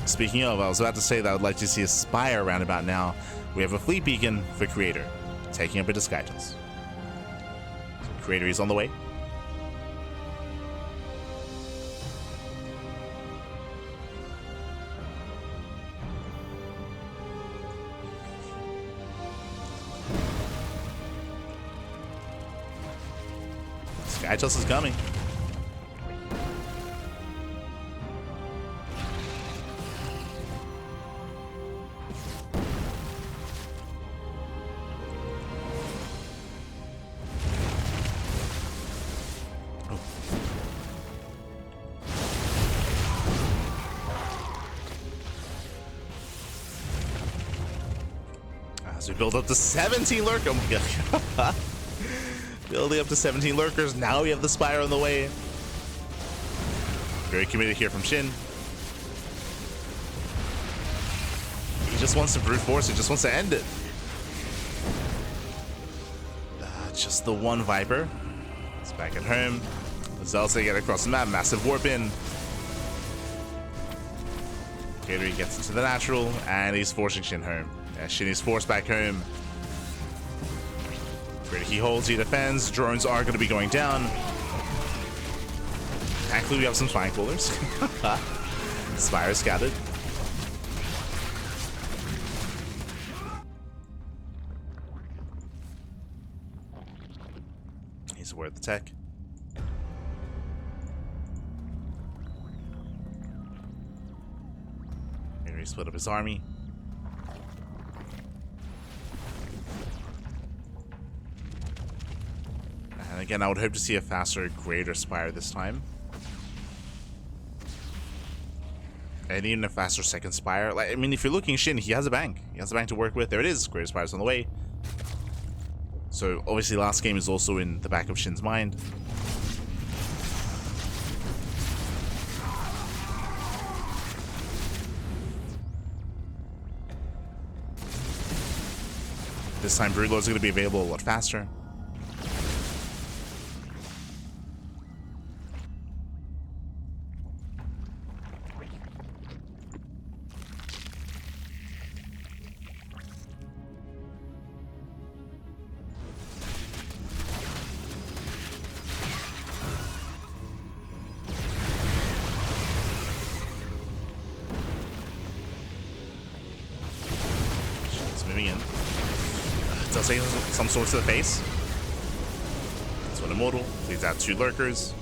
Speaking of, I was about to say that I would like to see a Spire around about now. We have a fleet beacon for Creator, taking up a Skytles. Creator is on the way. Skytles is coming. As we build up to 17 lurkers. Oh my god. Building up to 17 lurkers. Now we have the Spire on the way. Very committed here from Shin. He just wants to brute force. He just wants to end it. Just the one Viper. It's back at home. Zelsa get across the map. Massive warp in. Gator gets into the natural. And he's forcing Shin home. Yeah, Shin is forced back home. He holds, he defends. Drones are going to be going down. Thankfully, we have some Spine Coolers. Spire scattered. He's aware of the tech. Here he split up his army. And again, I would hope to see a faster, greater Spire this time. And even a faster second Spire. Like, I mean, if you're looking Shin, he has a bank. He has a bank to work with. There it is. Greater Spire's on the way. So, obviously, last game is also in the back of Shin's mind. This time, Broodlord's going to be available a lot faster. Moving in. Does take some sorts to the face. That's one immortal. Leaves out 2 lurkers.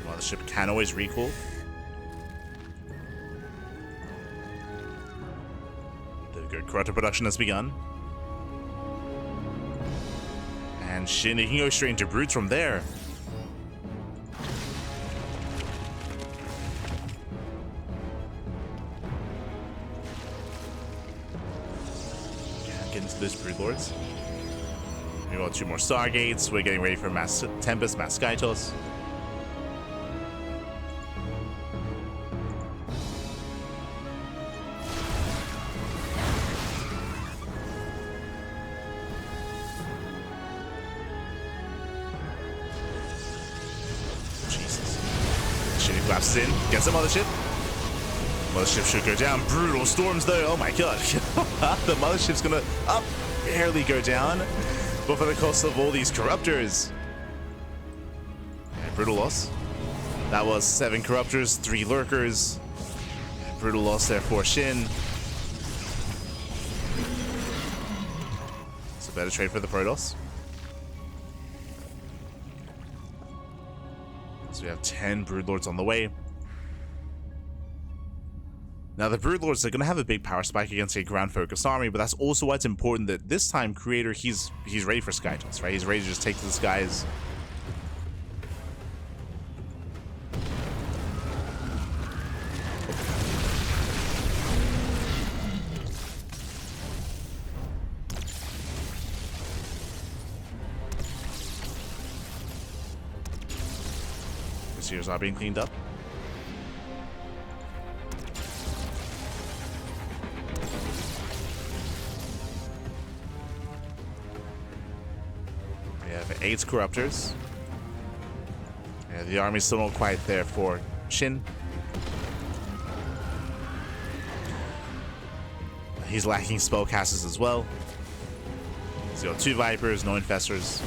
Well, the ship can always recool. The good corruptor production has begun. And Shin, he can go straight into brutes from there. those Broodlords. We got 2 more Stargates. We're getting ready for Mass Tempest, Mass Skytos. Collapses in, gets the mothership. Mothership should go down. Brutal storms though. Oh my god. The mothership's gonna barely go down, but for the cost of all these corruptors. Yeah, brutal loss. That was 7 corruptors, 3 lurkers. Brutal loss there for SHIN. It's a better trade for the Protoss. So we have 10 Broodlords on the way. Now the Broodlords are going to have a big power spike against a ground-focused army, but that's also why it's important that this time Creator, he's ready for Skytoss, right? He's ready to just take to the skies. Here's are being cleaned up. We have 8 corruptors. Yeah, the army's still not quite there for SHIN. He's lacking spellcasters as well. He's got 2 Vipers, no Infestors.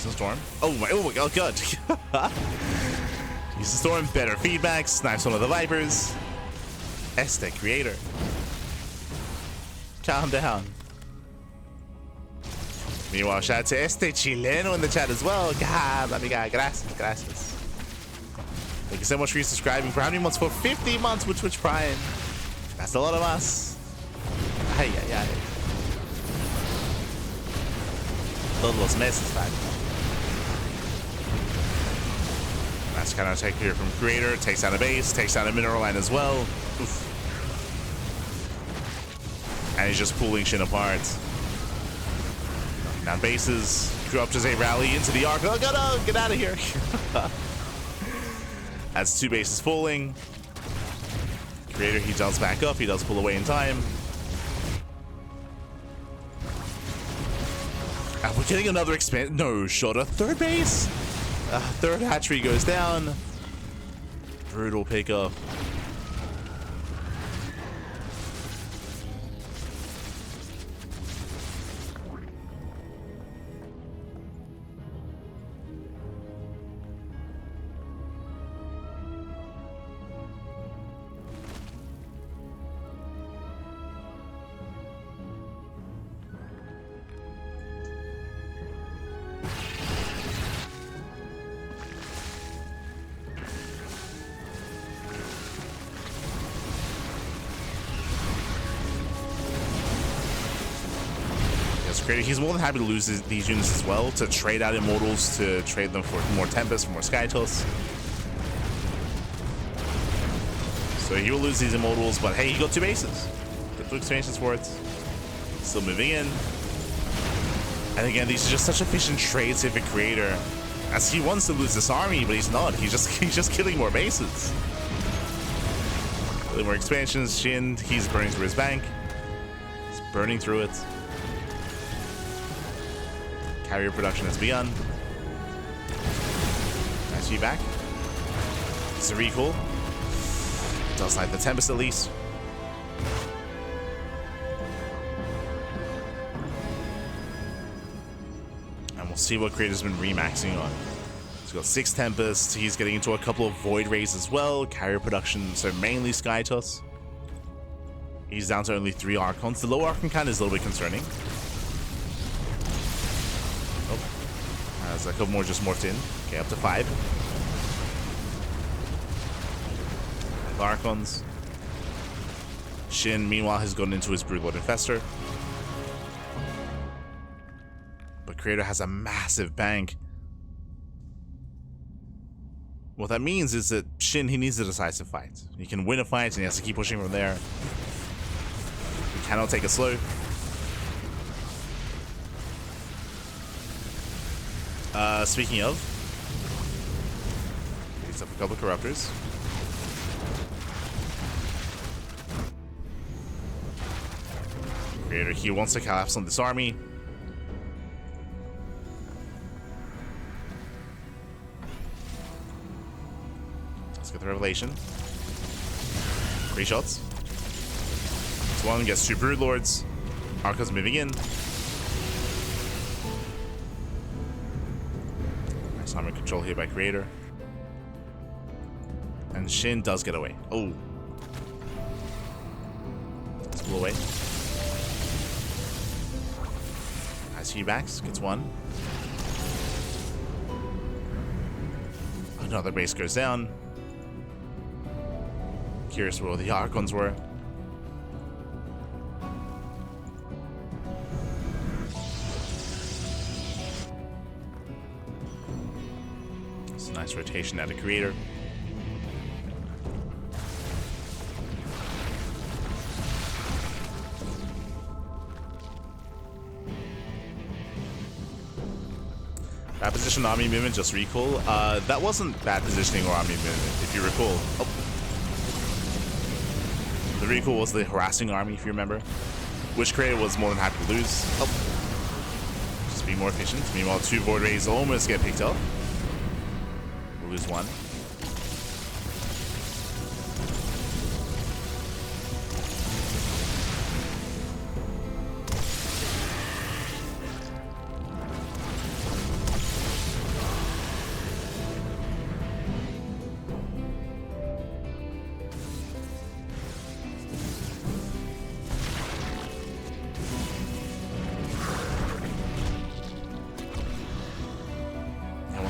Storm. Oh my god. Use the storm, better feedback, snipes one of the Vipers. Este Creator. Calm down. Meanwhile, shout out to Este Chileno in the chat as well. God, amiga, gracias. Thank you so much for subscribing for how many months? For 50 months with Twitch Prime. That's a lot of us. Ay. Todos los meses, man. That's kind of take here from Creator, takes out a base, takes out a mineral line as well. Oof. And he's just pulling SHIN apart. Down bases, Corruptors a rally into the arc. Oh god, oh, get out of here. That's 2 bases falling. Creator, he does back up, he does pull away in time. And we're getting another expand. No, shot a 3rd base. 3rd hatchery goes down. Brutal pickup. He's more than happy to lose these units as well, to trade out Immortals, to trade them for more Tempest, for more Skytos. So he will lose these Immortals, but hey, he got 2 bases. Got 2 expansions for it. Still moving in. And again, these are just such efficient trades if a Creator, as he wants to lose this army, but he's not. He's just killing more bases. Killing more expansions. SHIN, he's burning through his bank. He's burning through it. Carrier production has begun. Nice feedback. It's a recall. Does like the Tempest at least. And we'll see what Creator's been remaxing on. He's got 6 Tempests. He's getting into a couple of Void Rays as well. Carrier production, so mainly Skytos. He's down to only 3 Archons. The low Archon count is a little bit concerning. There's a couple more just morphed in. Okay, up to 5. Archons. SHIN, meanwhile, has gone into his Broodlord Infestor. But Creator has a massive bank. What that means is that Shin, he needs a decisive fight. He can win a fight and he has to keep pushing from there. He cannot take it slow. Speaking of, he's up a couple of corruptors. Creator, he wants to collapse on this army. Let's get the revelation. 3 shots. This one gets 2 brood lords. Arca's moving in. Nice armor control here by Creator. And Shin does get away. Oh. Let's pull away. Nice feedbacks. Gets 1. Another base goes down. Curious where the Archons were. It's a nice rotation out of Creator. Bad position army movement, just recall. That wasn't bad positioning or army movement, if you recall. Oh. The recall was the harassing army, if you remember. Which Creator was more than happy to lose. Oh. Just be more efficient. Meanwhile, 2 Void Rays almost get picked up. We'll lose 1.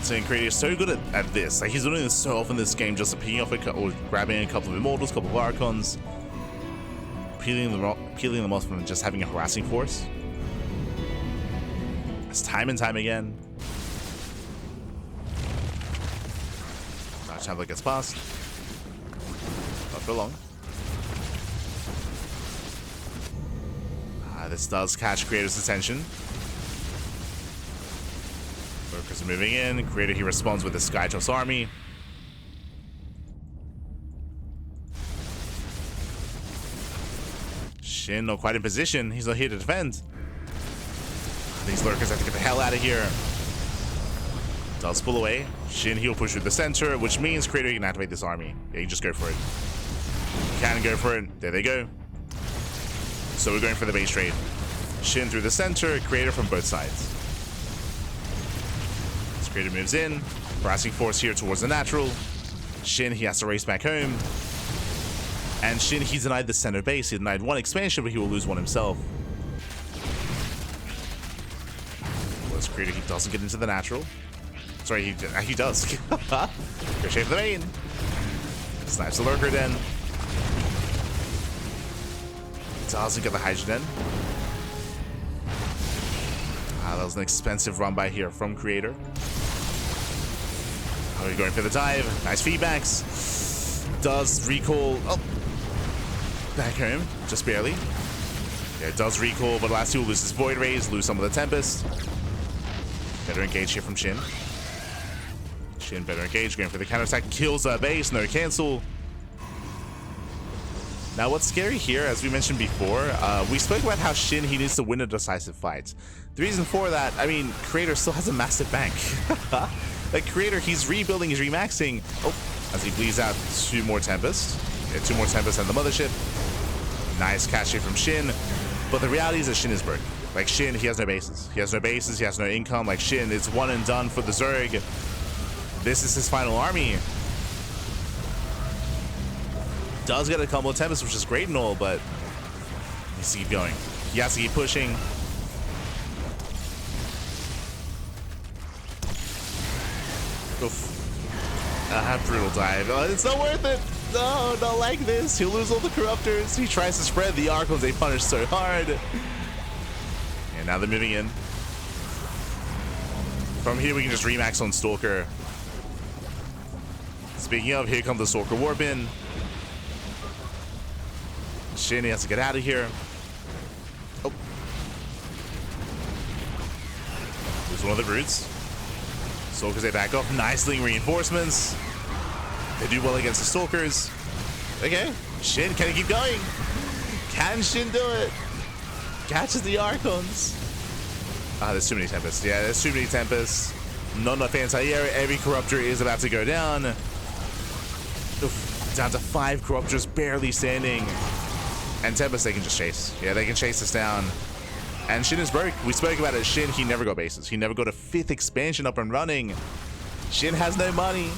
And Creator is so good at this. Like, he's doing this so often in this game, just picking off or grabbing a couple of Immortals, a couple of Archons, peeling them off and just having a harassing force. It's time and time again. Chandler gets past. Not for long. This does catch Creator's attention. Workers are moving in. Creator, he responds with the Skytoss army. Shin, not quite in position. He's not here to defend. These lurkers have to get the hell out of here. Does pull away. Shin, he'll push through the center, which means Creator can activate this army. Yeah, you just go for it. Can go for it. There they go. So we're going for the base trade. Shin through the center, Creator from both sides. Creator moves in, harassing force here towards the natural. Shin, he has to race back home. And Shin, he denied the center base. He denied 1 expansion, but he will lose 1 himself. Let's Creator, he doesn't get into the natural. Sorry, he does. Go shape the main. Snipes the lurker den. Doesn't get the hydrogen. That was an expensive run by here from Creator. Oh, we're going for the dive. Nice feedbacks. Does recall. Oh, back home. Just barely. Yeah, it does recall, but last 2 will lose his Void Rays, lose some of the Tempest. Better engage here from Shin. Shin better engage, going for the counterattack. Kills our base, no cancel. Now, what's scary here, as we mentioned before, we spoke about how Shin, he needs to win a decisive fight. The reason for that, I mean, Creator still has a massive bank. Like, Creator, he's rebuilding, he's remaxing. Oh, as he bleeds out 2 more Tempest. Yeah, 2 more Tempest and the Mothership. Nice catch here from Shin. But the reality is that Shin is broke. Like, Shin, he has no bases. He has no bases, he has no income. Like, Shin, it's one and done for the Zerg. This is his final army. Does get a couple of Tempest, which is great and all, but he needs to keep going. He has to keep pushing. Oof. Brutal dive. Oh, it's not worth it. No, not like this. He'll lose all the Corruptors. He tries to spread the Archons. They punish so hard. And now they're moving in. From here, we can just remax on Stalker. Speaking of, here comes the Stalker Warp in. SHIN has to get out of here. Oh. There's one of the brutes. Stalkers, they back off. Nicely reinforcements. They do well against the Stalkers. Okay. SHIN, can he keep going? Can SHIN do it? Catches the Archons. Ah, there's too many Tempests. Yeah, there's too many Tempests. Not enough anti-air. Every Corruptor is about to go down. Oof, down to 5 Corruptors barely standing. And Tempest, they can just chase. Yeah, they can chase us down. And SHIN is broke. We spoke about it. SHIN, he never got bases. He never got a 5th expansion up and running. SHIN has no money.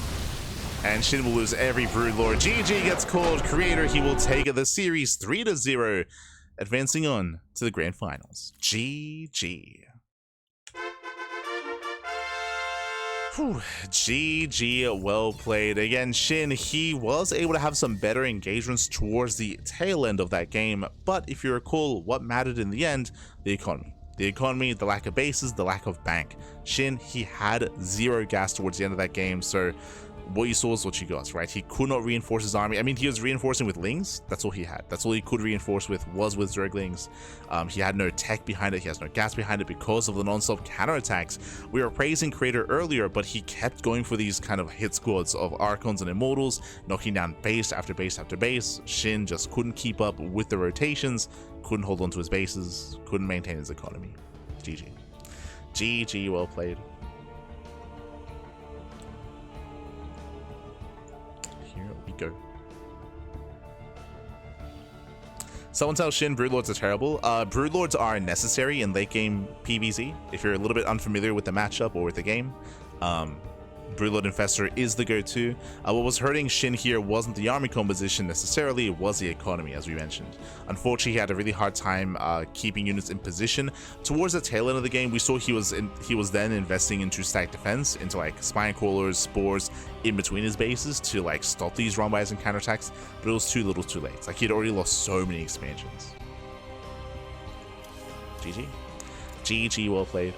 And SHIN will lose every Broodlord. GG gets called. Creator, he will take the series 3-0. Advancing on to the grand finals. GG. Whew. GG, well played. Again, SHIN, he was able to have some better engagements towards the tail end of that game, but if you recall, what mattered in the end? The economy. The economy, the lack of bases, the lack of bank. SHIN, he had 0 gas towards the end of that game, so what you saw is what you got, right? He could not reinforce his army. I mean, he was reinforcing with Lings. That's all he had. That's all he could reinforce with was with Zerglings. He had no tech behind it. He has no gas behind it because of the non-stop counterattacks. We were praising Creator earlier, but he kept going for these kind of hit squads of Archons and Immortals, knocking down base after base after base. SHIN just couldn't keep up with the rotations, couldn't hold on to his bases, couldn't maintain his economy. GG. GG, well played. Go. Someone tells SHIN Broodlords are terrible. Broodlords are necessary in late game PvZ. If you're a little bit unfamiliar with the matchup or with the game, Broodlord Infestor is the go-to. What was hurting SHIN here wasn't the army composition necessarily, it was the economy, as we mentioned. Unfortunately, he had a really hard time keeping units in position. Towards the tail end of the game, we saw he was then investing into stack defense, into like spine crawlers, spores in between his bases to like stop these run-bys and counterattacks, but it was too little too late. Like, he'd already lost so many expansions. GG. GG, well played.